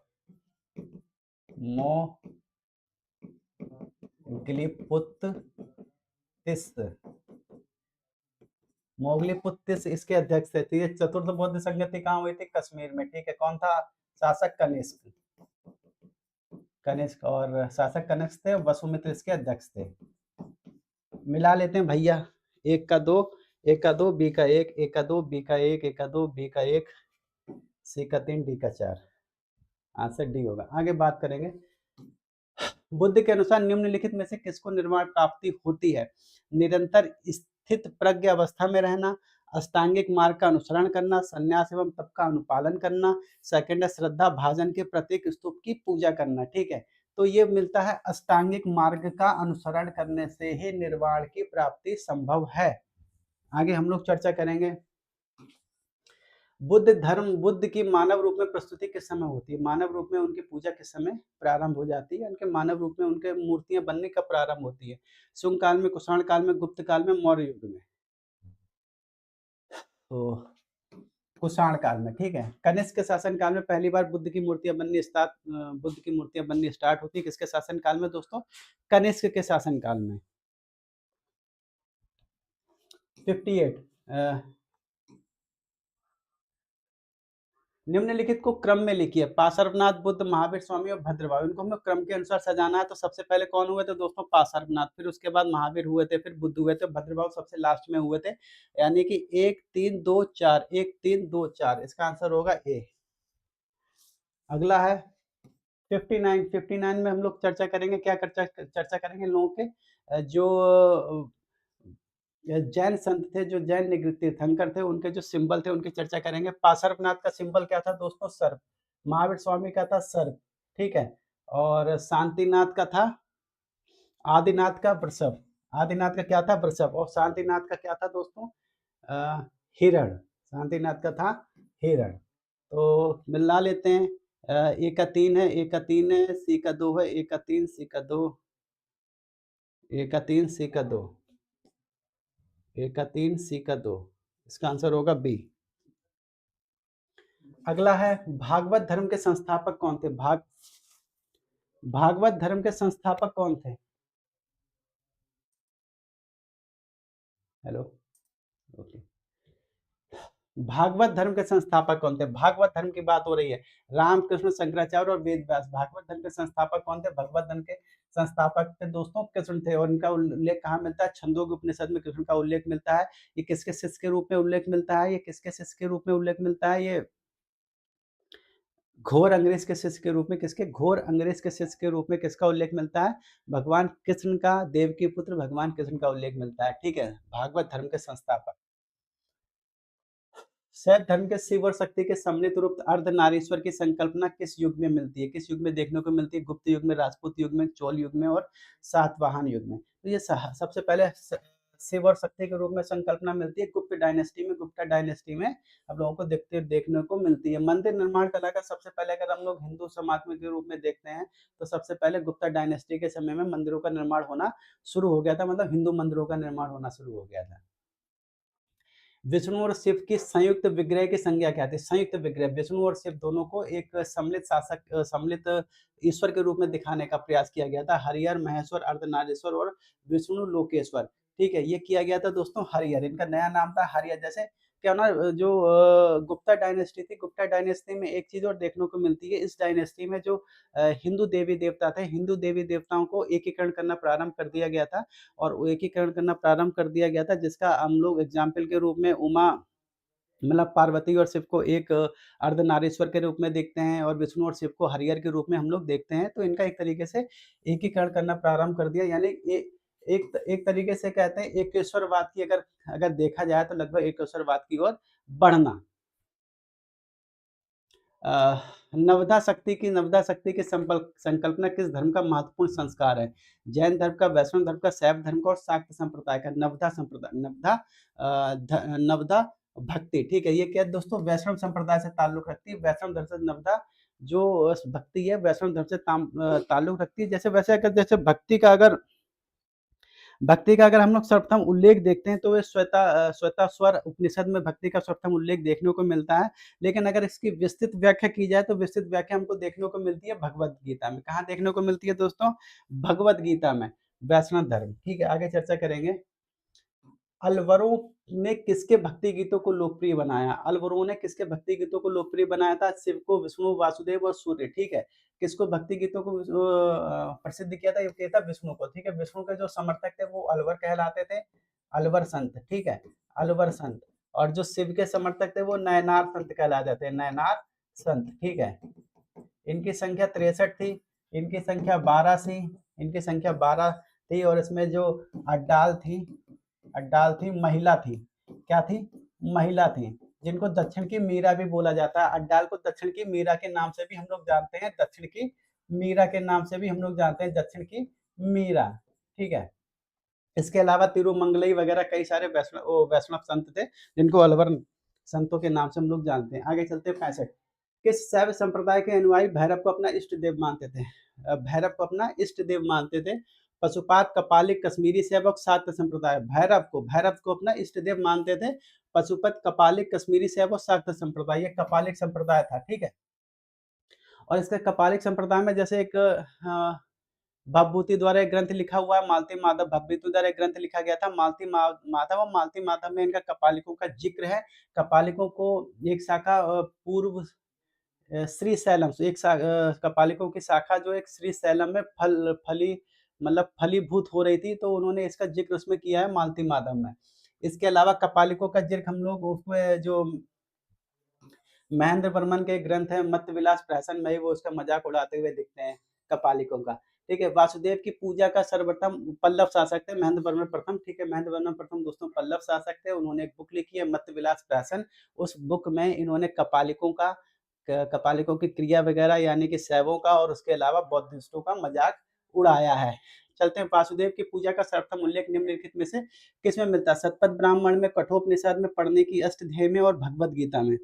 मोगलीपुत्तिस। मोगलीपुत्तिस इसके अध्यक्ष थे। ये चतुर्थ बौद्ध संगति कहाँ हुई थी? कश्मीर में। ठीक है। कौन था? शासक कनिष्क। कनिष्क। और शासक कनिष्क थे। वसुमित्र इसके अध्यक्ष थे। मिला लेते हैं भैया। एक का दो, एक का दो, बी का एक, एक का दो, बी का एक, एक का दो, बी का एक, सी का तीन, डी का चार। आंसर डी होगा। आगे बात करेंगे। बुद्ध के अनुसार निम्नलिखित में से किसको निर्वाण प्राप्ति होती है? निरंतर स्थित प्रज्ञ अवस्था में रहना, अष्टांगिक मार्ग का अनुसरण करना, संन्यास एवं तप का अनुपालन करना, सेकंड है श्रद्धा भाजन के प्रत्येक स्तूप की पूजा करना। ठीक है। तो ये मिलता है अष्टांगिक मार्ग का अनुसरण करने से ही निर्वाण की प्राप्ति संभव है। आगे हम लोग चर्चा करेंगे। बुद्ध की मानव रूप में प्रस्तुति किस समय होती है? मानव रूप में उनकी पूजा किस समय प्रारंभ हो जाती है? उनके मानव रूप में उनके मूर्तियां बनने का प्रारंभ होती है? शुंग काल में, कुषाण काल में, गुप्त काल में, मौर्य युग में? तो कुषाण काल में। ठीक है। कनिष्क के शासन काल में पहली बार बुद्ध की मूर्तियां बननी स्टार्ट होती है। किसके शासन काल में दोस्तों? कनिष्क के शासन काल में। 58 निम्नलिखित को क्रम में लिखिए। पार्श्वनाथ, बुद्ध, महावीर स्वामी और भद्रभाव। इनको हमें क्रम के अनुसार सजाना है। तो सबसे पहले कौन हुए थे दोस्तों? पार्श्वनाथ। फिर उसके बाद महावीर हुए थे, फिर बुद्ध हुए थे, भद्रभाव सबसे लास्ट में हुए थे। यानी कि 1 3 2 4, 1 3 2 4। इसका आंसर होगा ए। अगला है 59 में हम लोग चर्चा करेंगे। क्या चर्चा करेंगे? लोगों के जो जैन संत थे, जो जैन तीर्थंकर थे, उनके जो सिंबल थे उनकी चर्चा करेंगे। पार्श्वनाथ का सिंबल क्या था दोस्तों? सर्प। महावीर स्वामी का था सर्प। ठीक है। और शांतिनाथ का था, आदिनाथ का वृषभ। आदिनाथ का क्या था? वृषभ। और शांतिनाथ का क्या था दोस्तों? हिरण। शांतिनाथ का था हिरण। तो मिला लेते हैं। ए का 3 है, ए का 3 है, सी का 2 है, ए का 3, सी का 2, ए का 3, सी का 2, ए का 3, सी का 2। इसका आंसर होगा बी। अगला है भागवत धर्म के संस्थापक कौन थे? भागवत धर्म के संस्थापक कौन थे? हेलो। ओके। भागवत धर्म के संस्थापक कौन थे? भागवत धर्म की बात हो रही है। रामकृष्ण, शंकराचार्य और वेद व्यास। भागवत धर्म के संस्थापक कौन थे? भगवत धर्म के संस्थापक थे दोस्तों कृष्ण थे। और इनका उल्लेख कहाँ मिलता है? छंदोग्य उपनिषद में कृष्ण का उल्लेख मिलता है। ये किसके शिष्य के रूप में उल्लेख मिलता है? ये किसके शिष्य के रूप में उल्लेख मिलता है? ये घोर अंग्रेज के शिष्य के रूप में। किसके? घोर अंग्रेज के शिष्य के रूप में किसका उल्लेख मिलता है? भगवान कृष्ण का, देवकी पुत्र भगवान कृष्ण का उल्लेख मिलता है। ठीक है। भागवत धर्म के संस्थापक। शैव धर्म के शिव और शक्ति के सम्मिलित रूप अर्धनारीश्वर की संकल्पना किस युग में मिलती है? किस युग में देखने को मिलती है? गुप्त युग में, राजपूत युग में, चोल युग में और सातवाहन युग में। तो ये सबसे पहले शिव और शक्ति के रूप में संकल्पना मिलती है गुप्त डायनेस्टी में, गुप्ता डायनेस्टी में हम लोगों को देखने को मिलती है। मंदिर निर्माण कला का सबसे पहले अगर हम लोग हिंदू समाज में के रूप में देखते हैं, तो सबसे पहले गुप्ता डायनेस्टी के समय में मंदिरों का निर्माण होना शुरू हो गया था, मतलब हिंदू मंदिरों का निर्माण होना शुरू हो गया था। विष्णु और शिव की संयुक्त विग्रह की संज्ञा क्या थी? संयुक्त विग्रह, विष्णु और शिव दोनों को एक सम्मिलित शासक सम्मिलित ईश्वर के रूप में दिखाने का प्रयास किया गया था। हरिहर, महेश्वर, अर्धनारीश्वर और विष्णु लोकेश्वर, ठीक है, ये किया गया था दोस्तों हरिहर, इनका नया नाम था हरिहर। जैसे क्या ना, जो गुप्ता डायनेस्टी थी, गुप्ता डायनेस्टी में एक चीज और देखने को मिलती है, इस डायनेस्टी में जो हिंदू देवी देवता थे, हिंदू देवी देवताओं को एकीकरण करना प्रारंभ कर दिया गया था, और वो एकीकरण करना प्रारंभ कर दिया गया था, जिसका हम लोग एग्जाम्पल के रूप में उमा, मतलब पार्वती और शिव को एक अर्धनारीश्वर के रूप में देखते हैं, और विष्णु और शिव को हरिहर के रूप में हम लोग देखते हैं। तो इनका एक तरीके से एकीकरण करना प्रारंभ कर दिया, यानी एक तरीके से कहते हैं एकेश्वरवाद की अगर अगर देखा जाए तो लगभग एकेश्वरवाद की ओर बढ़ना। अ, नवदा शक्ति की संकल्पना किस धर्म का महत्वपूर्ण संस्कार है? जैन धर्म का, वैष्णव धर्म का, शैव धर्म का और शाक्त संप्रदाय का। नवदा संप्रदाय, नवदा भक्ति, ठीक है, ये क्या है दोस्तों? वैष्णव संप्रदाय से ताल्लुक रखती है। वैष्णव धर्म से नवदा जो भक्ति है, वैष्णव धर्म से ताल्लुक रखती है। जैसे वैसे अगर जैसे भक्ति का अगर हम लोग सर्वप्रथम उल्लेख देखते हैं, तो ये श्वेताश्वर उपनिषद में भक्ति का सर्वप्रथम उल्लेख देखने को मिलता है। लेकिन अगर इसकी विस्तृत व्याख्या की जाए, तो विस्तृत व्याख्या हमको देखने को मिलती है भगवद गीता में। कहाँ देखने को मिलती है दोस्तों? भगवद गीता में। वैष्णव धर्म, ठीक है, आगे चर्चा करेंगे। अलवरों ने किसके भक्ति गीतों को लोकप्रिय बनाया? अलवरों ने किसके भक्ति गीतों को लोकप्रिय बनाया था? शिव को, विष्णु, वासुदेव और सूर्य, ठीक है। किसको भक्ति गीतों को प्रसिद्ध किया था? ये किया था विष्णु को, ठीक है। विष्णु के जो समर्थक थे वो अलवर कहलाते थे, अलवर संत, ठीक है, अलवर संत। और जो शिव के समर्थक थे वो नयनार संत कहलाते थे, नयनार संत, ठीक है। इनकी संख्या 63 थी, इनकी संख्या 12 थी, इनकी संख्या 12 थी, और इसमें जो अड्डाल थी, महिला थी। क्या थी? महिला थी, जिनको दक्षिण की मीरा भी बोला जाता है। अड्डाल को दक्षिण की मीरा के नाम से भी हम लोग जानते हैं, दक्षिण की मीरा के नाम से भी हम लोग जानते हैं, दक्षिण की मीरा, ठीक है। इसके अलावा तिरुमंगलई वगैरह कई सारे वैष्णव संत थे, जिनको अलवर संतों के नाम से हम लोग जानते हैं। आगे चलते हैं 65। किस शैव संप्रदाय के अनुयायी भैरव को अपना इष्ट देव मानते थे? भैरव को अपना इष्ट देव मानते थे। पशुपात, कपालिक, कश्मीरी सेवक, शाक्त संप्रदाय। भैरव को अपना इष्ट देव मानते थे। पशुपत, कपालिक, कश्मीरी सेवक, शाक्त संप्रदाय, ये कपालिक संप्रदाय था, ठीक है। और इसके कपालिक संप्रदाय में जैसे एक भवभूति द्वारा एक ग्रंथ लिखा हुआ है, मालती माधव भवभूति द्वारा एक ग्रंथ लिखा गया था, माधव, और मालती माधव में इनका कपालिकों का जिक्र है। कपालिकों को एक शाखा पूर्व श्रीशैलम से कपालिकों की शाखा जो एक श्रीशैलम में फलीभूत हो रही थी, तो उन्होंने इसका जिक्र उसमें किया है, मालती माधव में। इसके अलावा कपालिकों का जिक्र हम लोग उसमें जो महेंद्र वर्मन के ग्रंथ है मत्त विलास प्रहसन में, वो उसका मजाक उड़ाते हुए दिखते हैं कपालिकों का, ठीक है। वासुदेव की पूजा का सर्वप्रथम पल्लव शासक थे महेंद्र वर्मन प्रथम, ठीक है। महेंद्र वर्मन प्रथम दोस्तों पल्लव शासक थे, उन्होंने एक बुक लिखी है मत्त विलास प्रहसन। उस बुक में इन्होंने कपालिकों की क्रिया वगैरह, यानी कि शैवों का और उसके अलावा बौद्धिस्टों का मजाक उड़ाया है। चलते हैं, वासुदेव की पूजा का सर्वप्रथम उल्लेख निम्नलिखित में से किसमें मिलता है? शतपथ ब्राह्मण में, कठोपनिषद में, पढ़ने की अष्टध्यायी में और भगवद गीता में।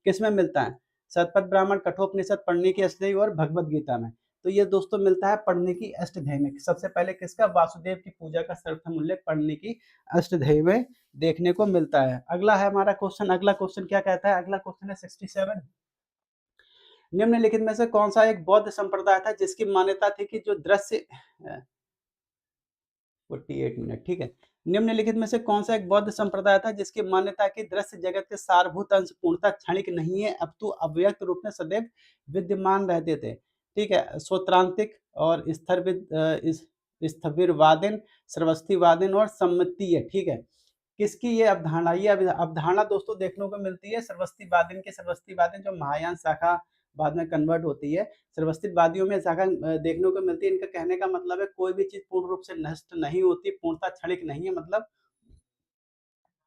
किसमें मिलता है? शतपथ ब्राह्मण, कठोपनिषद, पढ़ने की अष्टध्यायी और भगवद गीता में। तो ये दोस्तों मिलता है पढ़ने की अष्टध्यायी में। सबसे पहले किसका? वासुदेव की पूजा का सर्वप्रथम उल्लेख पढ़ने की अष्टध्यायी में देखने को मिलता है। अगला है हमारा क्वेश्चन, अगला क्वेश्चन क्या कहता है? अगला क्वेश्चन है 67। निम्नलिखित में से कौन सा एक बौद्ध संप्रदाय था जिसकी मान्यता थी कि जो दृश्य 48 मिनट, ठीक है। निम्नलिखित में से कौन सा एक बौद्ध संप्रदाय था जिसकी मान्यता की दृश्य जगत के सारभूत अंश पूर्णतः क्षणिक नहीं है, अपितु अव्यक्त रूप में सदैव विद्यमान रहते थे, ठीक है। स्वत्रांतिक और स्थविरवादीन, सर्वस्तिवादीन और सम्मितीय, ठीक है। किसकी ये अवधारणा? ये अवधारणा दोस्तों देखने को मिलती है सर्वस्तिवादीन के। सर्वस्तिवादीन जो महायान शाखा बाद में कन्वर्ट होती है, सर्वस्तिवादियों में शाखा देखने को मिलती है। इनका कहने का मतलब है कोई भी चीज पूर्ण रूप से नष्ट नहीं होती, पूर्णतः क्षणिक नहीं है, मतलब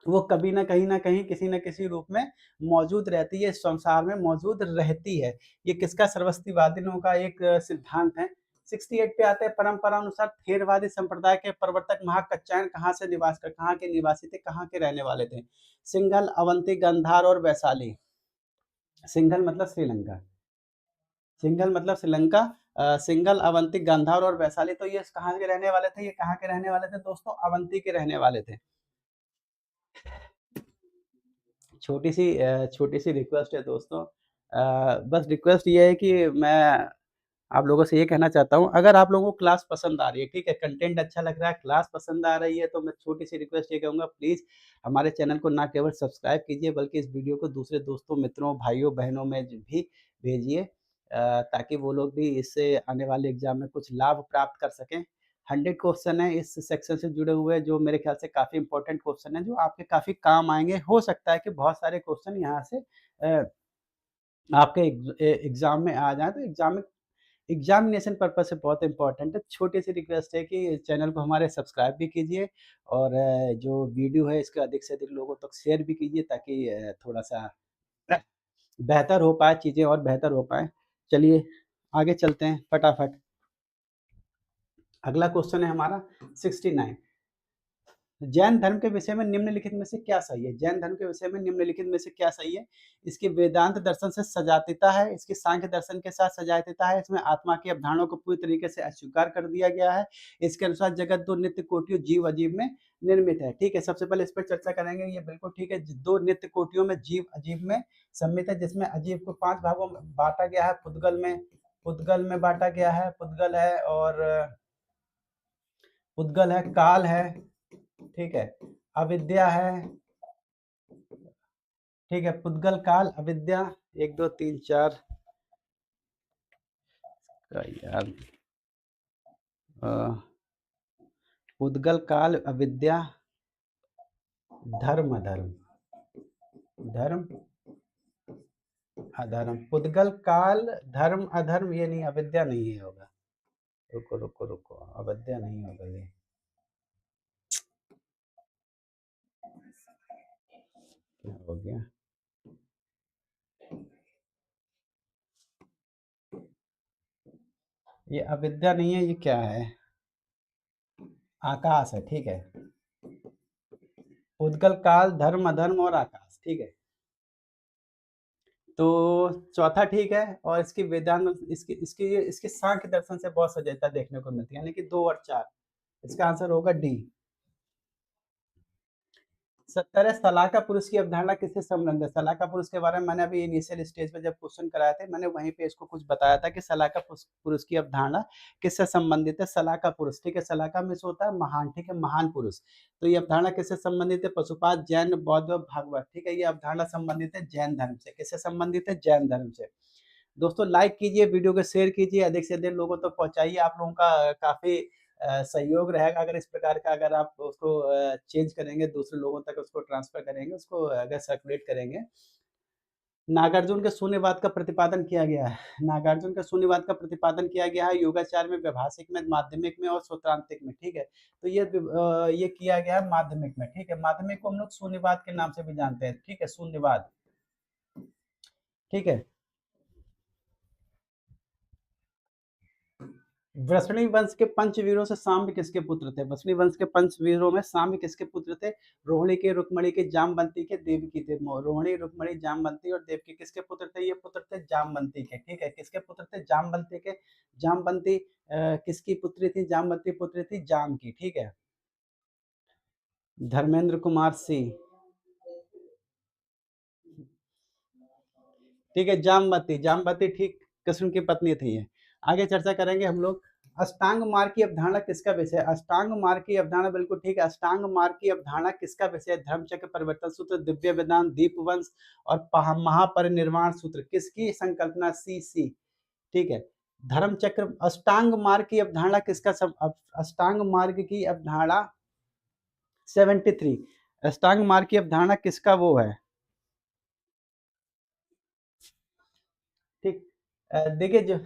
वो कभी ना कहीं किसी न किसी रूप में मौजूद रहती है, इस संसार में मौजूद रहती है। ये किसका? सर्वस्तिवादियों का एक सिद्धांत है, 68 पे आते हैं, परंपरा अनुसार थेरवादी संप्रदाय के प्रवर्तक महाकच्चायन कहाँ से निवास कर कहाँ के निवासी थे, कहाँ के रहने वाले थे? सिंघल, अवंती, गंधार और वैशाली। सिंघल मतलब श्रीलंका। सिंघल मतलब श्रीलंका। सिंघल, अवंती, गांधार और वैशाली, तो ये कहाँ के रहने वाले थे? ये कहाँ के रहने वाले थे दोस्तों? अवंती के रहने वाले थे। छोटी सी रिक्वेस्ट है दोस्तों। बस रिक्वेस्ट ये है कि मैं आप लोगों से ये कहना चाहता हूँ, अगर आप लोगों को क्लास पसंद आ रही है, ठीक है, कंटेंट अच्छा लग रहा है, क्लास पसंद आ रही है, तो मैं छोटी सी रिक्वेस्ट ये कहूँगा, प्लीज़ हमारे चैनल को ना केवल सब्सक्राइब कीजिए बल्कि इस वीडियो को दूसरे दोस्तों, मित्रों, भाइयों, बहनों में भी भेजिए, ताकि वो लोग भी इससे आने वाले एग्जाम में कुछ लाभ प्राप्त कर सकें। 100 क्वेश्चन है इस सेक्शन से जुड़े हुए, जो मेरे ख्याल से काफ़ी इंपॉर्टेंट क्वेश्चन है, जो आपके काफ़ी काम आएंगे। हो सकता है कि बहुत सारे क्वेश्चन यहाँ से आपके एग्जाम में आ जाए, तो एग्जामिनेशन पर्पज़ से बहुत इम्पोर्टेंट है। छोटी-सी रिक्वेस्ट है कि चैनल को हमारे सब्सक्राइब भी कीजिए और जो वीडियो है इसको अधिक से अधिक लोगों तक शेयर भी कीजिए, ताकि थोड़ा-सा बेहतर हो पाए, चीज़ें और बेहतर हो पाएँ। चलिए आगे चलते हैं फटाफट। अगला क्वेश्चन है हमारा 69। जैन धर्म के विषय में निम्नलिखित में से क्या सही है? जैन धर्म के विषय में निम्नलिखित में से क्या सही है? इसकी वेदांत दर्शन से सजातीयता है, इसकी सांख्य दर्शन के साथ सजातीयता है, इसमें आत्मा की अवधारणा को पूरी तरीके से अस्वीकार कर दिया गया है, इसके अनुसार जगत दो नित्य कोटियों जीव अजीब में निर्मित है। ठीक है, सबसे पहले इस पर चर्चा करेंगे, ये बिल्कुल ठीक है। दो नित्य कोटियों में जीव अजीब में सम्मिलित है, जिसमें अजीब को 5 भागों में बाँटा गया है। पुद्गल में बाँटा गया है, पुद्गल है और पुद्गल है, काल है, ठीक है, अविद्या है, ठीक है, पुद्गल, काल, अविद्या, 1 2 3 4 का यार अ, पुद्गल, काल, अविद्या, धर्म, अधर्म, धर्म, अधर्म, पुद्गल, काल, धर्म, अधर्म, ये नहीं, अविद्या नहीं है होगा। रुको रुको रुको, अविद्या नहीं होगा ये। क्या हो गया? ये अविद्या नहीं है, ये क्या है? आकाश है, ठीक है। पुद्गल, काल, धर्म, अधर्म और आकाश, ठीक है। तो चौथा ठीक है, और इसकी वेदांत इसकी इसकी इसके सांख्य दर्शन से बहुत सजगता देखने को मिलती है, यानी कि 2 और 4। इसका आंसर होगा डी। 70 है, सलाहका पुरुष की अवधारणा किससे संबंधित है? सलाहका पुरुष के बारे में मैंने अभी इनिशियल स्टेज पे जब क्वेश्चन कराए थे, मैंने वहीं पे इसको कुछ बताया था कि सलाहका पुरुष की अवधारणा किससे संबंधित है? सलाहका पुरुष, ठीक है, सलाहका मीन्स होता है महान, ठीक है, महान पुरुष। तो ये अवधारणा किससे संबंधित है? पशुपात, जैन, बौद्ध और भागवत, ठीक है, ये अवधारणा संबंधित है जैन धर्म से। किससे संबंधित है? जैन धर्म से। दोस्तों लाइक कीजिए, वीडियो को शेयर कीजिए, अधिक से अधिक लोगों तक पहुँचाइए। आप लोगों का काफ़ी सहयोग रहेगा अगर इस प्रकार का, अगर आप उसको चेंज करेंगे, दूसरे लोगों तक उसको ट्रांसफ़र करेंगे, उसको अगर सर्कुलेट करेंगे। नागार्जुन के शून्यवाद का प्रतिपादन किया गया है। नागार्जुन के शून्यवाद का प्रतिपादन किया गया है योगाचार में, व्यावहारिक में, माध्यमिक में और सौत्रांतिक में, ठीक है। तो ये किया गया है माध्यमिक में, ठीक है। माध्यमिक को हम लोग शून्यवाद के नाम से भी जानते हैं, ठीक है, शून्यवाद, ठीक है। वृष्णि वंश के पंचवीरों से सांब किसके पुत्र थे? वृष्णि वंश के पंचवीरों में सांब किसके पुत्र थे? रोहिणी के, रुक्मणी के, जामवंती के, देवकी थे। रोहिणी, रुक्मणी, जामवंती और देवकी किसके पुत्र थे? ये पुत्र थे जामवंती के, ठीक है। किसके पुत्र थे? जामवंती के। जामवंती किसकी पुत्री थी? जामवंती पुत्री थी जाम की, ठीक है। धर्मेंद्र कुमार सिंह, ठीक है, जामवती, जामवती, ठीक, कृष्ण की पत्नी थी ये। आगे चर्चा करेंगे हम लोग। अष्टांग मार्ग की अवधारणा किसका विषय है? अष्टांग मार्ग की अवधारणा, बिल्कुल ठीक है। अष्टांग मार्ग की अवधारणा किसका विषय है? धर्मचक्र, परिवर्तन सूत्र, दिव्य वेदांत, दीपवंश और महापरिनिर्वाण सूत्र, किसकी संकल्पना? सी, ठीक है। धर्मचक्र, अष्टांग मार्ग की अवधारणा किसका अष्टांग मार्ग की अवधारणा 73। अष्टांग मार्ग की अवधारणा किसका वो है? ठीक, देखिए जो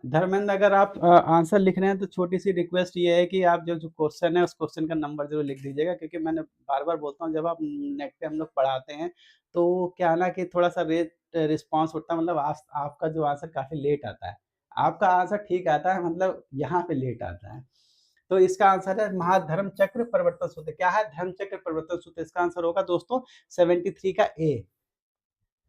धर्मेंद्र, अगर आप आंसर लिख रहे हैं तो छोटी सी रिक्वेस्ट ये है कि आप जो जो क्वेश्चन है उस क्वेश्चन का नंबर जरूर लिख दीजिएगा, क्योंकि मैंने बार बार बोलता हूँ, जब आप नेट पे हम लोग पढ़ाते हैं तो क्या है ना कि थोड़ा सा रेट रिस्पॉन्स होता है, मतलब आपका जो आंसर काफ़ी लेट आता है। आपका आंसर ठीक आता है, मतलब यहाँ पे लेट आता है। तो इसका आंसर है महाधर्म चक्र परिवर्तन सूत्र। क्या है? धर्म चक्र परिवर्तन सूत्र। इसका आंसर होगा दोस्तों 73 का ए।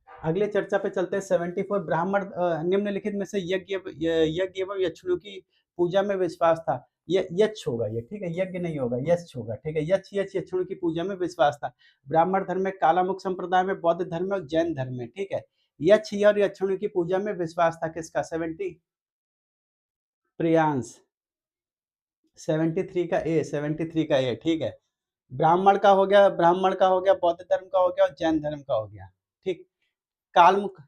अगले चर्चा पे चलते हैं। 74 ब्राह्मण निम्नलिखित में से यज्ञ एवं यक्षिणियों की पूजा में विश्वास था। ये यक्ष होगा ये, ठीक है, यज्ञ नहीं होगा, यक्ष होगा, ठीक है। यक्ष यक्षिणियों की पूजा में विश्वास था। ब्राह्मण धर्म में, कालामुख संप्रदाय में, बौद्ध धर्म में और जैन धर्म में, ठीक है। यक्ष और यक्षिणियों की पूजा में विश्वास था किसका? 70 प्रियांश 73 का ए, 73 का ए, ठीक है। ब्राह्मण का हो गया, बौद्ध धर्म का हो गया और जैन धर्म का हो गया, ठीक। कालमुख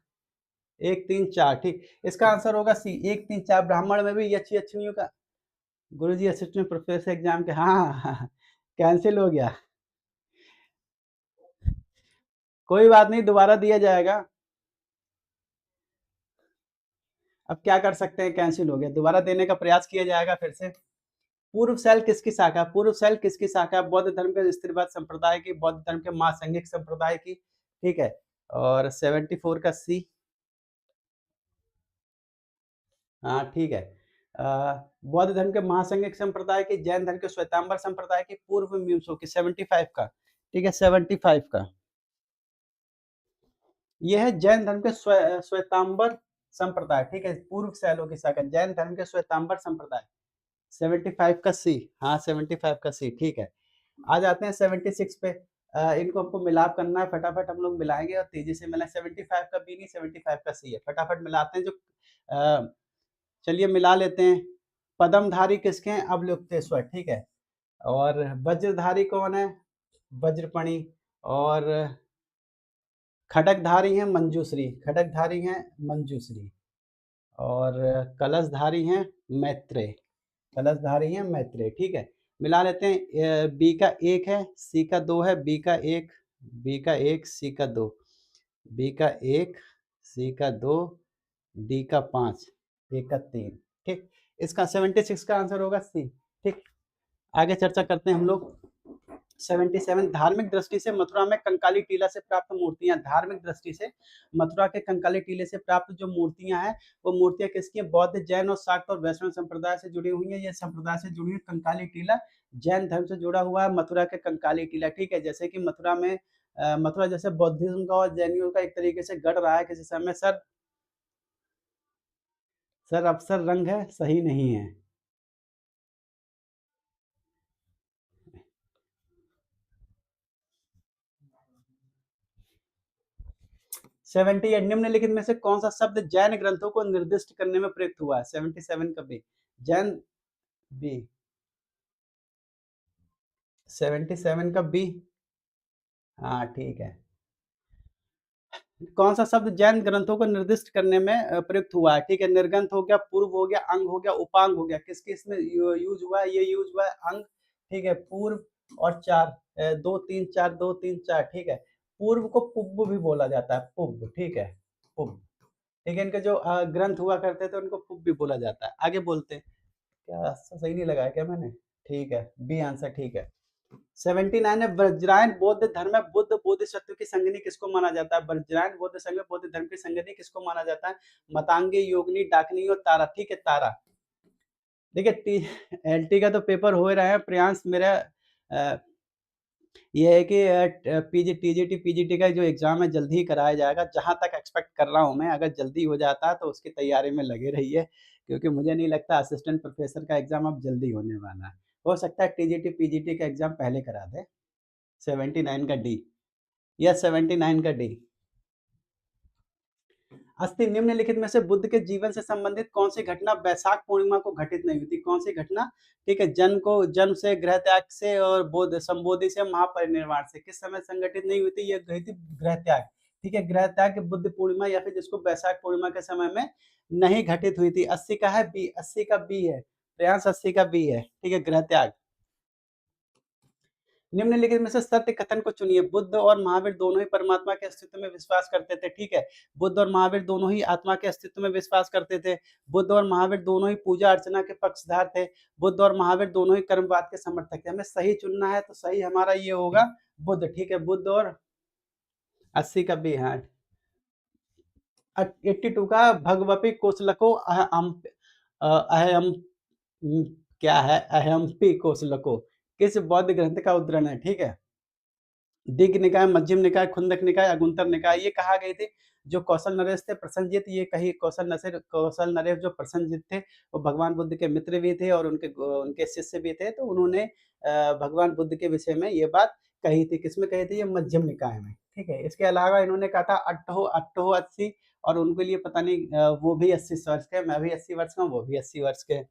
1 3 4, ठीक। इसका आंसर होगा सी 1 3 4। ब्राह्मण में भी यक्ष यक्षिणियों का। गुरुजी असिस्टेंट प्रोफेसर एग्जाम के, हाँ कैंसिल हो गया। कोई बात नहीं, दोबारा दिया जाएगा। अब क्या कर सकते हैं, कैंसिल हो गया, दोबारा देने का प्रयास किया जाएगा फिर से। पूर्व शैल किसकी शाखा? पूर्व शैल किसकी शाखा? बौद्ध धर्म के स्त्रीवाद संप्रदाय की, बौद्ध धर्म के महासंघिक संप्रदाय की, ठीक है। और 74 का सी, हाँ ठीक है। बौद्ध धर्म के महासंघिक संप्रदाय की, जैन धर्म के श्वेतांबर संप्रदाय की, पूर्व मीमांसों की, 75 का, ठीक है, 75 का। यह है जैन धर्म के श्वेतांबर संप्रदाय, ठीक है, पूर्व शैलों की शाखा, जैन धर्म के श्वेतांबर संप्रदाय। 75 का सी, हाँ 75 का सी, ठीक है। आ जाते हैं 76 पे। इनको हमको मिलाप करना है, फटाफट हम लोग मिलाएंगे और तेजी से मिला। 75 का बी नहीं, 75 का सी है, फटाफट मिलाते हैं। जो चलिए मिला लेते हैं। पद्मधारी किसके हैं? अवलुप्तेश्वर, ठीक है। और वज्रधारी कौन है? वज्रपणि। और खड्गधारी हैं मंजूश्री, खड्गधारी हैं मंजूश्री। और कलशधारी हैं मैत्रेय, कलशधारी हैं मैत्रेय, ठीक है। मिला लेते हैं। बी का 1 है, सी का 2 है, बी का 1, बी का 1, सी का 2, बी का 1, सी का 2, डी का 5, ए का 3, ठीक। इसका 76 का आंसर होगा सी, ठीक। आगे चर्चा करते हैं हम लोग। 77 धार्मिक दृष्टि से मथुरा में कंकाली टीला से प्राप्त मूर्तियां। धार्मिक दृष्टि से मथुरा के कंकाली टीले से प्राप्त जो मूर्तियां हैं, वो मूर्तियां किसकी हैं? बौद्ध, जैन और शाक्त और वैष्णव संप्रदाय से जुड़ी हुई हैं। ये संप्रदाय से जुड़ी हुई कंकाली टीला जैन धर्म से जुड़ा हुआ है। मथुरा के कंकाली टीला, ठीक है। जैसे कि मथुरा में मथुरा जैसे बौद्धिज्म का और जैनियों का एक तरीके से गढ़ रहा है किसी समय। सर अफसर रंग है, सही नहीं है। 78 निम्नलिखित में से कौन सा शब्द जैन ग्रंथों को निर्दिष्ट करने में प्रयुक्त हुआ है? 77 का बी, जैन बी, 77 का बी, हाँ ठीक है। कौन सा शब्द जैन ग्रंथों को निर्दिष्ट करने में प्रयुक्त हुआ है? ठीक है, निर्गंथ हो गया, पूर्व हो गया, अंग हो गया, उपांग हो गया। किस किस में यूज हुआ है? ये यूज हुआ है अंग, ठीक है, पूर्व और चार, 2 3 4, 2 3 4, ठीक है। पूर्व को पुब्ब भी बोला जाता है, पुब्ब, ठीक है, पुब्ब, ठीक है। इनके जो ग्रंथ हुआ करते थे उनको पुब्ब भी बोला जाता है। आगे बोलते हैं। क्या सही नहीं लगाया क्या मैंने? ठीक है, बी आंसर ठीक है। 79 है वज्रायन बौद्ध धर्म में बुद्ध बोधिसत्व की संगिनी किसको माना जाता है? वज्रायन बौद्ध संघ में बौद्ध धर्म की संगिनी किसको माना जाता है? मतांगी, योगिनी, डाकिनी और तारा, ठीक है, तारा। देखिए एलटी का तो पेपर हो ही रहा है प्रियांश मेरा। अ, ये है कि पीजी टीजीटी पीजीटी का जो एग्जाम है जल्दी ही कराया जाएगा, जहां तक एक्सपेक्ट कर रहा हूं मैं। अगर जल्दी हो जाता है तो उसकी तैयारी में लगे रहिए, क्योंकि मुझे नहीं लगता असिस्टेंट प्रोफेसर का एग्जाम अब जल्दी होने वाला है। हो सकता है टीजीटी पीजीटी का एग्जाम पहले करा दे। 79 का डी, या 79 का डी। अस्थि निम्नलिखित में से बुद्ध के जीवन से संबंधित कौन सी घटना वैशाख पूर्णिमा को घटित नहीं हुई थी? कौन सी घटना? ठीक है, जन्म से, गृह त्याग से और बोध संबोधि से, महापरिनिर्वाण से किस समय संगठित नहीं हुई थी? ये हुई थी गृह त्याग, ठीक है। गृह त्याग बुद्ध पूर्णिमा या फिर जिसको वैशाख पूर्णिमा के समय में नहीं घटित हुई थी। 80 का है बी, 80 का बी है प्रयास, 80 का बी है, ठीक है, गृह त्याग। निम्नलिखित में से सत्य कथन को चुनिए। बुद्ध और महावीर दोनों ही परमात्मा के अस्तित्व में विश्वास करते थे, ठीक है। बुद्ध और महावीर दोनों ही आत्मा के अस्तित्व में विश्वास करते थे। बुद्ध और महावीर दोनों ही पूजा अर्चना के पक्षधार थे। बुद्ध और महावीर दोनों ही कर्मवाद के समर्थक थे। हमें सही चुनना है, तो सही हमारा ये होगा बुद्ध, ठीक है, बुद्ध। और 80 का भी, हाँ 82 का भगवपि कोसलको अहम उम, क्या है अहमपि कोसलको किस बौद्ध ग्रंथ का उद्धरण है, ठीक है? दीघ निकाय, मध्यम निकाय, खुंदक निकाय, अगुंतर निकाय ये कहा गए थे। जो कौशल नरेश थे प्रसेनजीत ये कही कौशल नरेश जो प्रसेनजीत थे, वो भगवान बुद्ध के मित्र भी थे और उनके शिष्य भी थे। तो उन्होंने भगवान बुद्ध के विषय में ये बात कही थी। किसमें कही थी? ये मध्यम निकाय में, ठीक है? इसके अलावा इन्होंने कहा था अट्ठो अट्ठो 80 और उनके लिए पता नहीं वो भी 80 वर्ष के हैं, मैं भी 80 वर्ष का हूँ, वो भी 80 वर्ष के हैं।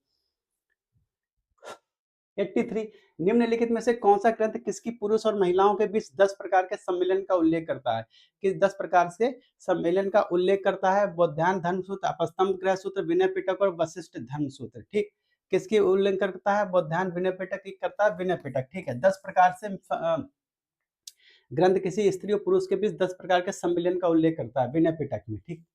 83 निम्नलिखित में से कौन सा ग्रंथ किसकी पुरुष और महिलाओं के बीच 10 प्रकार के सम्मेलन का उल्लेख करता है? किस 10 प्रकार से सम्मेलन का उल्लेख करता है? बौद्धायन धर्म सूत्र, अपस्तम्भ गृह सूत्र, विनय पिटक और वशिष्ठ धर्म सूत्र, ठीक? किसकी उल्लेख करता है? बौद्धायन विनय पिटक की करता है, विनय पिटक, ठीक है? 10 प्रकार से ग्रंथ किसी स्त्री और पुरुष के बीच 10 प्रकार के सम्मेलन का उल्लेख करता है, विनय पिटक में, ठीक?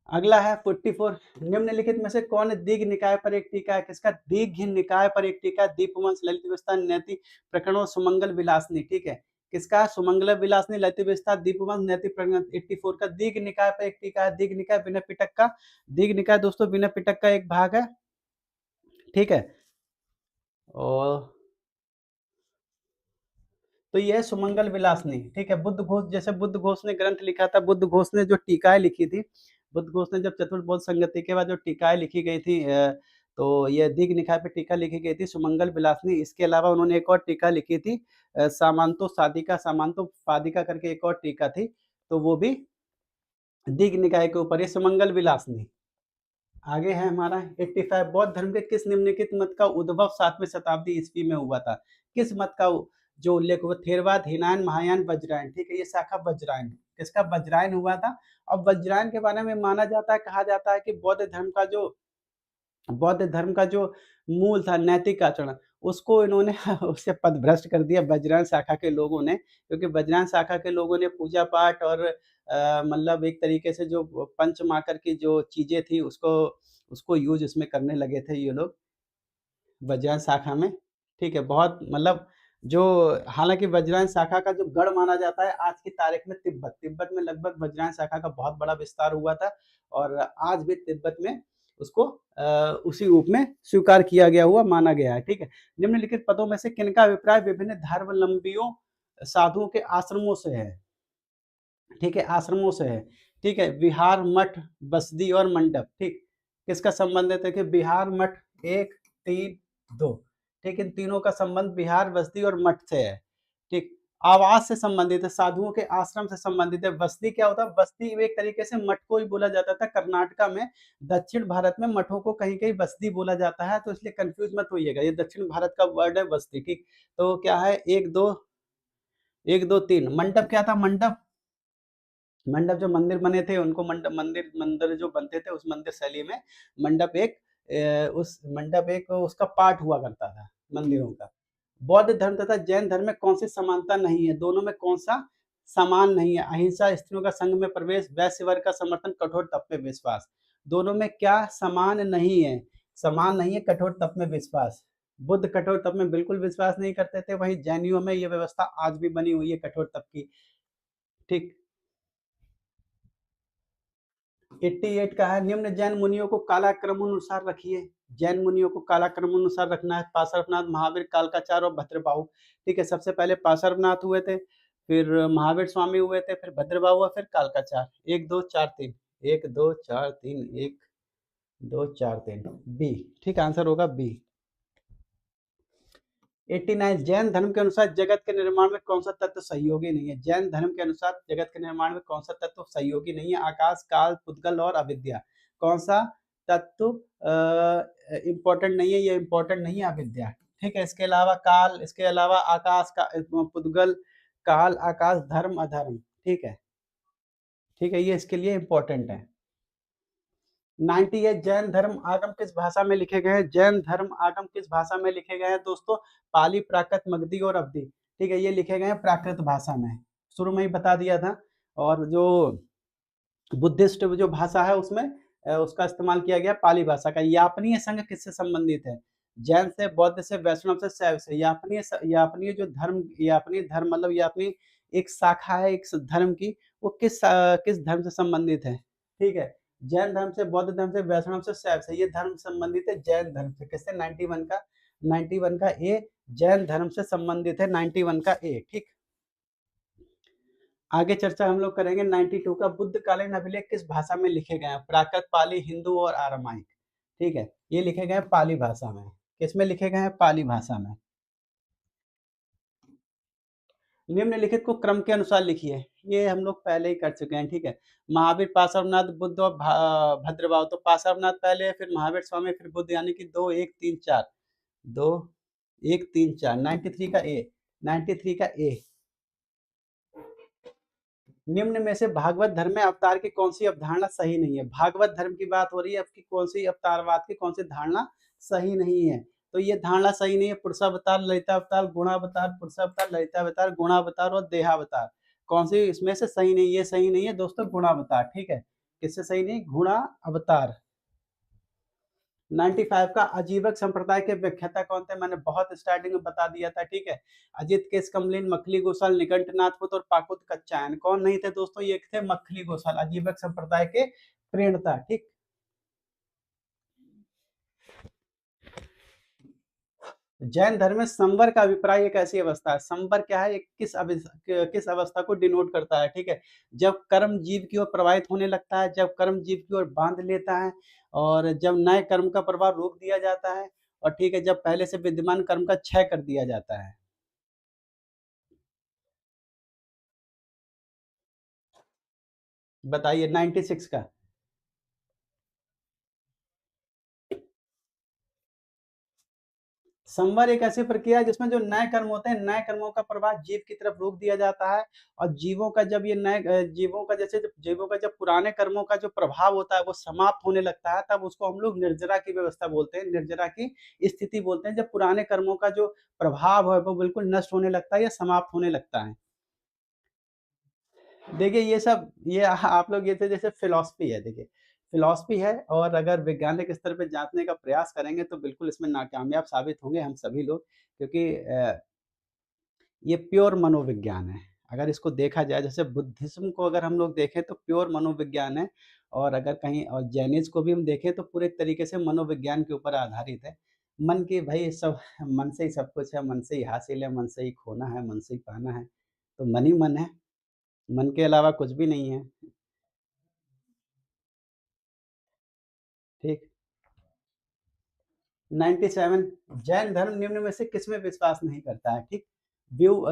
अगला है 44 निम्नलिखित में से कौन दीघ निकाय पर एक टीका है? किसका? दीघ निकाय पर एक टीका है, दीपवंश, ललित विस्तार, नैति प्रकरण और सुमंगल विलासनी, ठीक है? किसका? सुमंगल विलासनी, ललित विस्तार, दीपवंश, नैति प्रकरण 84 का दीघ निकाय पर एक टीका है, दीघ निकाय विनय पिटक का। दीघ निकाय दोस्तों विनय पिटक का एक भाग है, ठीक है? और तो ये है सुमंगल विलासनी, ठीक है? बुद्ध घोष जैसे बुद्ध घोष ने ग्रंथ लिखा था, बुद्ध घोष ने जो टीकाएँ लिखी थी, बुद्ध घोष ने जब चतुर्बोध संगति के बाद जो टीकाएँ लिखी गई थी तो ये दीघ निकाय पे टीका लिखी गई थी सुमंगल विलासनी। इसके अलावा उन्होंने एक और टीका लिखी थी सामांतो पादिका करके एक और टीका थी, तो वो भी दीघ निकाय के ऊपर है सुमंगल विलासनी। आगे है हमारा 85 बौद्ध धर्म के किस निम्नलिखित मत का उद्भव 7वीं शताब्दी ईस्वी में हुआ था? किस मत का जो उल्लेख हुआ? थेरवाद, हीनायन, महायान, वज्रायन, ठीक है? ये शाखा वज्रायन, किसका? वज्रायन हुआ था। अब वज्रायन के बारे में माना जाता है, कहा जाता है कि बौद्ध धर्म का जो मूल था नैतिक आचरण, उसको इन्होंने उससे पदभ्रष्ट कर दिया वज्रायन शाखा के लोगों ने, क्योंकि वज्रायन शाखा के लोगों ने पूजा पाठ और मतलब एक तरीके से जो पंचमाकर की जो चीज़ें थी उसको उसको यूज़ इसमें करने लगे थे ये लोग, वज्रायन शाखा में, ठीक है? बहुत मतलब जो हालाँकि वज्रायन शाखा का जो गढ़ माना जाता है आज की तारीख में तिब्बत, तिब्बत में लगभग वज्रायन शाखा का बहुत बड़ा विस्तार हुआ था और आज भी तिब्बत में उसको उसी रूप में स्वीकार किया गया हुआ माना गया है, ठीक है? निम्नलिखित पदों में से किनका अभिप्राय विभिन्न धर्मावलंबियों साधुओं के आश्रमों से है? ठीक है, आश्रमों से है, ठीक है? विहार, मठ, बसदी और मंडप, ठीक? किसका संबंध है? देखिए विहार, मठ 1, 3, 2, ठीक? इन तीनों का संबंध विहार, बस्ती और मठ से है, ठीक? आवास से संबंधित है, साधुओं के आश्रम से संबंधित है। बस्ती क्या होता है? बस्ती एक तरीके से मठ को ही बोला जाता था कर्नाटका में, दक्षिण भारत में मठों को कहीं-कहीं बस्ती बोला जाता है, तो इसलिए कन्फ्यूज़ मत होइएगा, ये दक्षिण भारत का वर्ड है बस्ती, ठीक? तो क्या है 1, 2, 3 मंडप क्या था? मंडप जो मंदिर बने थे उनको मंदिर मंदिर जो बनते थे उस मंदिर शैली में मंडप उस मंडप एक उसका पार्ट हुआ करता था मंदिरों का। बौद्ध धर्म तथा जैन धर्म में कौन सी समानता नहीं है? दोनों में कौन सा समान नहीं है? अहिंसा, स्त्रियों का संघ में प्रवेश, वैश्य वर्ग का समर्थन, कठोर तप में विश्वास। दोनों में क्या समान नहीं है? समान नहीं है कठोर तप में विश्वास। बुद्ध कठोर तप में बिल्कुल विश्वास नहीं करते थे, वहीं जैनियों में ये व्यवस्था आज भी बनी हुई है कठोर तप की, ठीक? 88 का है निम्न जैन मुनियों को कालाक्रमानुसार रखिए। जैन मुनियों को कालाक्रमानुसार रखना है। पार्श्वनाथ, महावीर, कालकाचार्य और भद्रबाहु, ठीक है? सबसे पहले पार्श्वनाथ हुए थे, फिर महावीर स्वामी हुए थे, फिर भद्रबाहु हुआ, फिर कालकाचार्य। 1 2 4 3 1 2 4 3 1 2 4 3 बी, ठीक? आंसर होगा बी। 89 जैन धर्म के अनुसार जगत के निर्माण में कौन सा तत्व सहयोगी नहीं है? जैन धर्म के अनुसार जगत के निर्माण में कौन सा तत्व सहयोगी नहीं है? आकाश, काल, पुद्गल और अविद्या। कौन सा तत्व इम्पोर्टेंट नहीं है? ये इम्पोर्टेंट नहीं है अविद्या, ठीक है? इसके अलावा काल, इसके अलावा आकाश का पुद्गल, काल, आकाश, धर्म, अधर्म, ठीक है? ठीक है, ये इसके लिए इम्पोर्टेंट है। 98 जैन धर्म आगम किस भाषा में लिखे गए हैं? जैन धर्म आगम किस भाषा में लिखे गए हैं दोस्तों? पाली, प्राकृत, मगधी और अवधी, ठीक है? ये लिखे गए हैं प्राकृत भाषा में, शुरू में ही बता दिया था। और जो बुद्धिस्ट जो भाषा है उसमें उसका इस्तेमाल किया गया पाली भाषा का। यापनीय संघ किससे संबंधित है? जैन से, बौद्ध से, वैष्णव से, शैव से। यापनीय जो धर्म यापनीय धर्म मतलब यापनी एक शाखा है एक धर्म की, वो किस धर्म से संबंधित है, ठीक है? जैन धर्म से, बौद्ध धर्म से, वैष्णव से, शैव से, ये धर्म संबंधित है जैन धर्म से। किससे? 91 का ए जैन धर्म से संबंधित है, 91 का ए, ठीक। आगे चर्चा हम लोग करेंगे 92 का, बुद्ध कालीन अभिलेख किस भाषा में लिखे गए हैं? प्राकृत, पाली, हिंदू और आरामाइक, ठीक है। ये लिखे गए हैं पाली भाषा में। किसमें लिखे गए हैं? पाली भाषा में। निम्नलिखित को क्रम के अनुसार लिखिए। ये हम लोग पहले ही कर चुके हैं, ठीक है। महावीर, पार्श्वनाथ, बुद्ध और भद्रभाव। तो पार्श्वनाथ पहले है, फिर महावीर स्वामी, फिर बुद्ध, यानी कि 2 1 3 4, 2 1 3 4, 93 का ए, 93 का ए। निम्न में से भागवत धर्म में अवतार की कौन सी अवधारणा सही नहीं है? भागवत धर्म की बात हो रही है, आपकी कौन सी अवतारवाद की कौन सी धारणा सही नहीं है? तो ये धारणा सही नहीं है, पुरुषावतार, ललितावतार, गुणावतार, पुरुषावतार, ललितावतार, गुणावतार और देहावतार। कौन सी इसमें से सही नहीं? ये सही नहीं है दोस्तों, गुणावतार, ठीक है। किससे सही नहीं? गुणा अवतार। 95 का अजीवक संप्रदाय के व्याख्याता कौन थे? मैंने बहुत स्टार्टिंग में बता दिया था, ठीक है। अजित केशकमलिन, मखली गोसाल, निकंठनाथ और पाकुत कच्चायन। कौन नहीं थे दोस्तों? ये थे मखली गोसाल, अजीवक संप्रदाय के प्रणेता, ठीक। जैन धर्म में संवर का अभिप्राय एक ऐसी अवस्था है। संवर क्या है? एक किस अवस्था को डिनोट करता है, ठीक है। जब कर्म जीव की ओर प्रवाहित होने लगता है, जब कर्म जीव की ओर बांध लेता है, और जब नए कर्म का प्रवाह रोक दिया जाता है, और ठीक है, जब पहले से विद्यमान कर्म का क्षय कर दिया जाता है। बताइए 96 का। संवर एक ऐसी प्रक्रिया है जिसमें जो नए कर्म होते हैं, नए कर्मों का प्रवाह जीव की तरफ रोक दिया जाता है, और जीवों का जब ये नए जीवों का जैसे जब जीवों का जब पुराने कर्मों का जो प्रभाव होता है वो समाप्त होने लगता है, तब उसको हम लोग निर्जरा की व्यवस्था बोलते हैं, निर्जरा की स्थिति बोलते हैं। जब पुराने कर्मों का जो प्रभाव है वो बिल्कुल नष्ट होने लगता है या समाप्त होने लगता है। देखिए ये सब ये आप लोग ये तो जैसे फिलॉसफी है, देखिए फिलॉसफी है, और अगर वैज्ञानिक स्तर पे जांचने का प्रयास करेंगे तो बिल्कुल इसमें नाकामयाब साबित होंगे हम सभी लोग, क्योंकि ये प्योर मनोविज्ञान है। अगर इसको देखा जाए, जैसे बुद्धिज़्म को अगर हम लोग देखें तो प्योर मनोविज्ञान है, और अगर कहीं और जैनिज़्म को भी हम देखें तो पूरे तरीके से मनोविज्ञान के ऊपर आधारित है। मन की भई सब, मन से ही सब कुछ है, मन से ही हासिल है, मन से ही खोना है, मन से ही पाना है। तो मन ही मन है, मन के अलावा कुछ भी नहीं है। ठीक। 97, जैन धर्म निम्न में से किसमें विश्वास नहीं करता है? ठीक।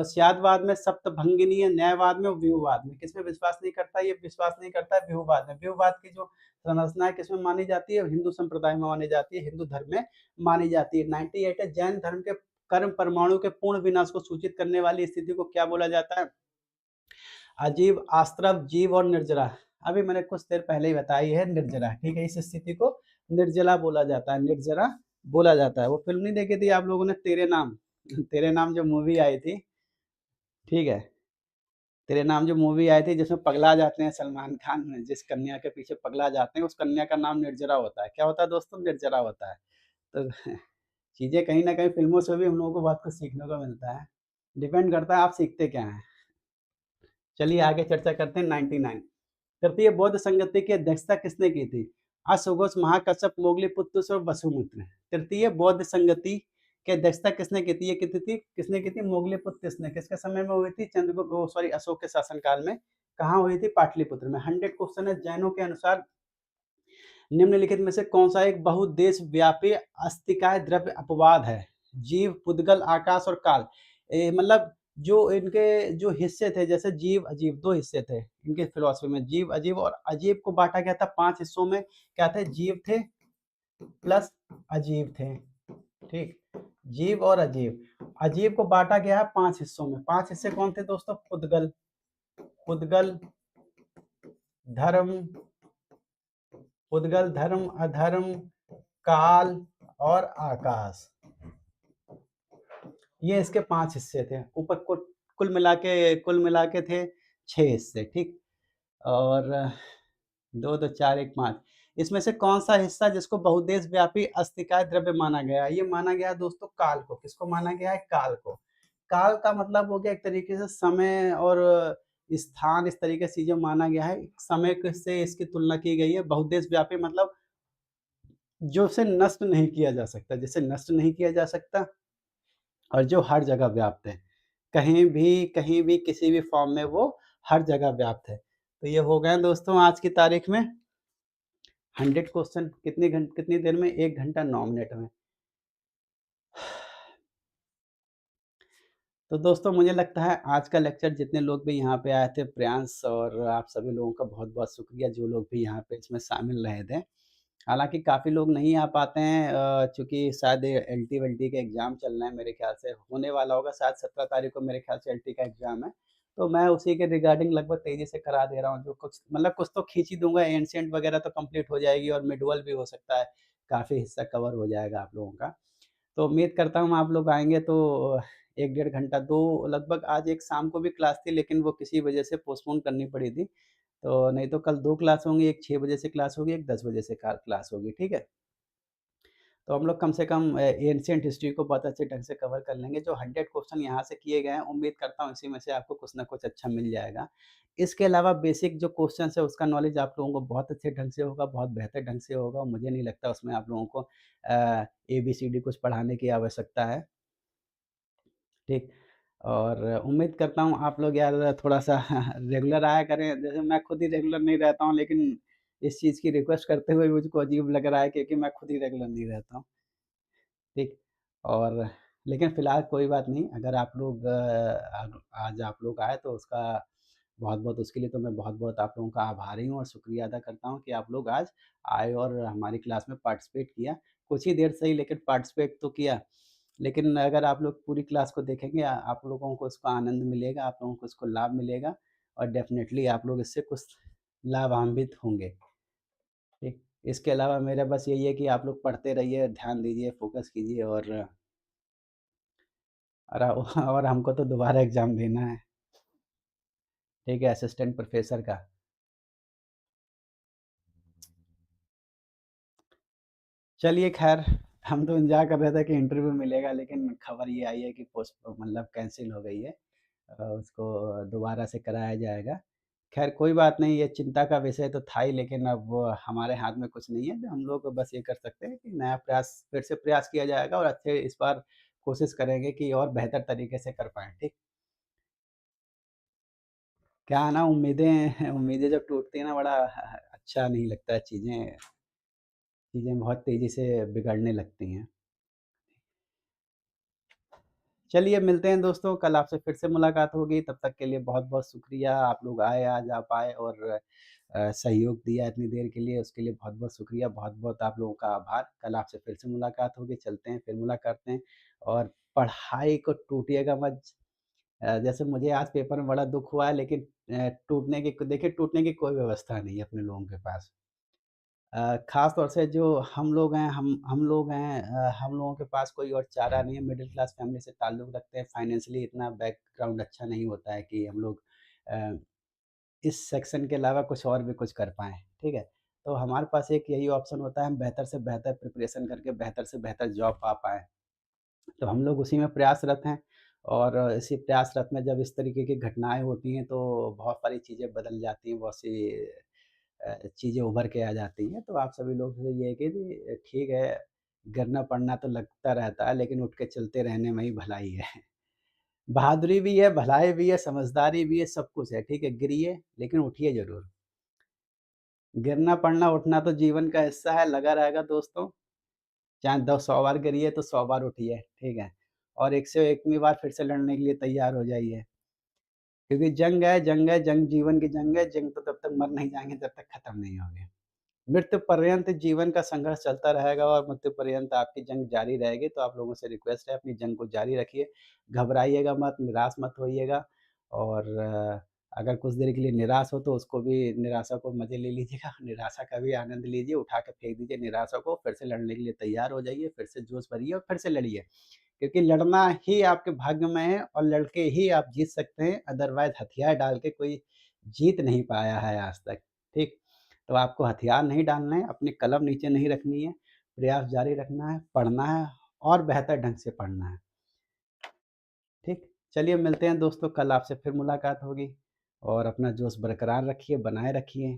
स्यादवाद में, सप्तभंगिनी है, न्यायवाद में और व्यूहवाद में। किसमें विश्वास नहीं करता? ये विश्वास नहीं करता है व्यूहवाद में। व्यूहवाद की जो संरचना है किसमें मानी जाती है? हिंदू संप्रदाय में मानी जाती है, हिंदू धर्म में मानी जाती है। 98 है, जैन धर्म के कर्म परमाणु के पूर्ण विनाश को सूचित करने वाली स्थिति को क्या बोला जाता है? अजीव, आस्त्रव, जीव और निर्जरा। अभी मैंने कुछ देर पहले ही बताई है, निर्जरा, ठीक है। इस स्थिति को निर्जला बोला जाता है, निर्जरा बोला जाता है। वो फिल्म नहीं देखी थी आप लोगों ने, तेरे नाम? तेरे नाम जो मूवी आई थी, ठीक है। तेरे नाम जो मूवी आई थी जिसमें पगला जाते हैं सलमान खान, जिस कन्या के पीछे पगला जाते हैं उस कन्या का नाम निर्जरा होता है। क्या होता है दोस्तों? निर्जरा होता है। तो चीजें कहीं ना कहीं फिल्मों से भी हम लोगों को बहुत कुछ सीखने को मिलता है। डिपेंड करता है आप सीखते क्या हैं। चलिए आगे चर्चा करते हैं 99। तृतीय बौद्ध संगति की अध्यक्षता किसने की थी? अश्वघोष, महाकश्यप, मोगलीपुत्र और वसुमित्र। तृतीय बौद्ध संगति की अध्यक्षता किसने की थी? ये की थी किसने की थी? मोगलीपुत्र ने। किसके समय में हुई थी? चंद्रगुप्त, सॉरी, अशोक के शासनकाल में। कहाँ हुई थी? पाटलिपुत्र में। 100 क्वेश्चन है। जैनों के अनुसार निम्नलिखित में से कौन सा एक बहुदेश व्यापी अस्तिकाय द्रव्य अपवाद है? जीव, पुद्गल, आकाश और काल। मतलब जो इनके जो हिस्से थे, जैसे जीव अजीव, दो हिस्से थे इनके फिलॉसफी में, जीव अजीव, और अजीब को बांटा गया था 5 हिस्सों में। क्या थे? जीव थे प्लस अजीब थे, ठीक। जीव और अजीब, अजीब को बांटा गया है 5 हिस्सों में। 5 हिस्से कौन थे दोस्तों? पुद्गल, पुद्गल धर्म, पुद्गल धर्म, अधर्म, काल और आकाश। ये इसके 5 हिस्से थे। ऊपर को कुल मिला के थे 6 हिस्से, ठीक। और 2 2 4 1 5, इसमें से कौन सा हिस्सा जिसको बहुदेश व्यापी अस्तिकाय द्रव्य माना गया है? ये माना गया है दोस्तों काल को। किसको माना गया है? काल को। काल का मतलब हो गया एक तरीके से समय और स्थान, इस तरीके से चीज़ें माना गया है। समय क से इसकी तुलना की गई है। बहुउद्देश्य व्यापी मतलब जो उसे नष्ट नहीं किया जा सकता, जिसे नष्ट नहीं किया जा सकता और जो हर जगह व्याप्त है। कहीं भी, किसी भी फ़ॉर्म में वो हर जगह व्याप्त है। तो ये हो गए दोस्तों आज की तारीख में 100 क्वेश्चन कितनी देर में? 1 घंटा 9 मिनट में। तो दोस्तों मुझे लगता है आज का लेक्चर जितने लोग भी यहाँ पे आए थे, प्रियांश और आप सभी लोगों का बहुत-बहुत शुक्रिया जो लोग भी यहाँ पे इसमें शामिल रहे थे। हालाँकि काफ़ी लोग नहीं आ पाते हैं चूँकि शायद एलटी-वेल्टी के एग्ज़ाम चल रहे हैं मेरे ख़्याल से होने वाला होगा शायद 17 तारीख को मेरे ख़्याल से एलटी का एग्ज़ाम है। तो मैं उसी के रिगार्डिंग लगभग तेज़ी से करा दे रहा हूँ जो कुछ मतलब कुछ तो खींच ही दूँगा एंशिएंट वग़ैरह तो कंप्लीट हो जाएगी और मिडवल भी हो सकता है, काफ़ी हिस्सा कवर हो जाएगा आप लोगों का। तो उम्मीद करता हूँ आप लोग आएँगे तो 1 डेढ़ घंटा 2 लगभग आज एक शाम को भी क्लास थी लेकिन वो किसी वजह से पोस्टपोन करनी पड़ी थी। तो नहीं तो कल 2 क्लास होंगी, एक 6 बजे से क्लास होगी, एक 10 बजे से क्लास होगी, ठीक है? तो हम लोग कम से कम एंशिएंट हिस्ट्री को बहुत अच्छे ढंग से कवर कर लेंगे। जो 100 क्वेश्चन यहाँ से किए गए हैं, उम्मीद करता हूँ इसी में से आपको कुछ ना कुछ अच्छा मिल जाएगा। इसके अलावा बेसिक जो क्वेश्चन्स है उसका नॉलेज आप लोगों को बहुत अच्छे ढंग से होगा, बहुत बेहतर ढंग से होगा। मुझे नहीं लगता उसमें आप लोगों को एबीसीडी कुछ पढ़ाने की आवश्यकता है, ठीक? और उम्मीद करता हूँ आप लोग यार थोड़ा-सा रेगुलर आया करें। जैसे मैं खुद ही रेगुलर नहीं रहता हूँ, लेकिन इस चीज़ की रिक्वेस्ट करते हुए मुझको अजीब लग रहा है क्योंकि मैं खुद ही रेगुलर नहीं रहता हूँ। ठीक। और लेकिन फ़िलहाल कोई बात नहीं, अगर आप लोग आज आप लोग आए तो उसका बहुत-बहुत उसके लिए तो मैं बहुत-बहुत आप लोगों का आभारी हूँ और शुक्रिया अदा करता हूँ कि आप लोग आज आए और हमारी क्लास में पार्टिसिपेट किया। कुछ ही देर सही लेकिन पार्टिसिपेट तो किया। लेकिन अगर आप लोग पूरी क्लास को देखेंगे आप लोगों को उसका आनंद मिलेगा, आप लोगों को उसको लाभ मिलेगा और डेफ़िनेटली आप लोग इससे कुछ लाभान्वित होंगे। ठीक। इसके अलावा मेरा बस यही है कि आप लोग पढ़ते रहिए, ध्यान दीजिए, फ़ोकस कीजिए और हमको तो दोबारा एग्ज़ाम देना है, ठीक है, असिस्टेंट प्रोफ़ेसर का। चलिए ख़ैर, हम तो इंतज़ार कर रहे थे कि इंटरव्यू मिलेगा लेकिन खबर ये आई है कि मतलब कैंसल हो गई है। उसको दोबारा से कराया जाएगा। ख़ैर कोई बात नहीं, ये चिंता का विषय तो था ही लेकिन अब वो हमारे हाथ में कुछ नहीं है। हम लोग बस ये कर सकते हैं कि नया प्रयास फिर से प्रयास किया जाएगा और अच्छे इस बार कोशिश करेंगे कि और बेहतर तरीके से कर पाएँ, ठीक? क्या है ना उम्मीदें उम्मीदें जब टूटती हैं ना बड़ा अच्छा नहीं लगता है, चीज़ें बहुत तेज़ी से बिगड़ने लगती हैं। चलिए मिलते हैं दोस्तों, कल आपसे फिर से मुलाकात होगी, तब तक के लिए बहुत-बहुत शुक्रिया। आप लोग आए आज आप आए और सहयोग दिया इतनी देर के लिए, उसके लिए बहुत-बहुत शुक्रिया, बहुत-बहुत आप लोगों का आभार। कल आपसे फिर से मुलाकात होगी, चलते हैं, फिर मुलाकात करते हैं और पढ़ाई को टूटिएगा मत। जैसे मुझे आज पेपर में बड़ा दुःख हुआ है लेकिन टूटने की कोई व्यवस्था नहीं है अपने लोगों के पास। ख़ास तौर से जो हम लोगों के पास कोई और चारा नहीं है, मिडल क्लास फैमिली से ताल्लुक़ रखते हैं, फाइनेंशियली इतना बैकग्राउंड अच्छा नहीं होता है कि हम लोग अ, इस सेक्शन के अलावा कुछ और भी कुछ कर पाएँ, ठीक है? तो हमारे पास एक यही ऑप्शन होता है, हम बेहतर से बेहतर प्रिपरेशन करके बेहतर से बेहतर जॉब पा पाएँ। तो हम लोग उसी में प्रयासरत हैं और इसी प्रयासरत में जब इस तरीके की घटनाएँ होती हैं, तो बहुत सारी चीज़ें बदल जाती हैं, बहुत सी चीज़ें उभर के आ जाती हैं। तो आप सभी लोग से ये है कि ठीक है, गिरना-पड़ना तो लगता रहता है, लेकिन उठ के चलते रहने में ही भलाई है। बहादुरी भी है, भलाई भी है, समझदारी भी है, सब कुछ है, ठीक है? गिरिए, लेकिन उठिए ज़रूर। गिरना-पड़ना, उठना तो जीवन का हिस्सा है, लगा रहेगा दोस्तों। चाहे 100 बार गिरिए तो 100 बार उठिए, ठीक है? और 101वीं बार फिर से लड़ने के लिए तैयार हो जाइए। क्योंकि जंग है, जंग जीवन की जंग है, जंग तो तब तक मर नहीं जाएँगे जब तक खत्म नहीं होगी। मृत्यु पर्यंत जीवन का संघर्ष चलता रहेगा और मृत्यु पर्यंत आपकी जंग जारी रहेगी, तो आप लोगों से रिक्वेस्ट है अपनी जंग को जारी रखिए, घबराइएगा मत, निराश मत होइएगा और अगर कुछ देर के लिए निराश हो तो उसको भी निराशा को मज़े ले लीजिएगा, निराशा का भी आनंद लीजिए, उठा के फेंक दीजिए निराशा को, फिर से लड़ने के लिए तैयार हो जाइए, फिर से जोश भरिए और फिर से लड़िए। क्योंकि लड़ना ही आपके भाग्य में है और लड़ के ही आप जीत सकते हैं, अदरवाइज़ हथियार डाल के कोई जीत नहीं पाया है आज तक, ठीक? तो आपको हथियार नहीं डालना है, अपनी कलम नीचे नहीं रखनी है, प्रयास जारी रखना है, पढ़ना है और बेहतर ढंग से पढ़ना है, ठीक? चलिए मिलते हैं दोस्तों, कल आपसे फिर मुलाकात होगी और अपना जोश बरकरार रखिए, बनाए रखिए।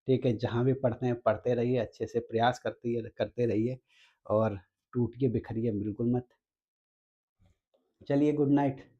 ठीक है, जहाँ भी पढ़ते हैं, पढ़ते रहिए, अच्छे से प्रयास करते रहिए और टूटिए-बिखरिए बिल्कुल मत। चलिए गुड नाइट।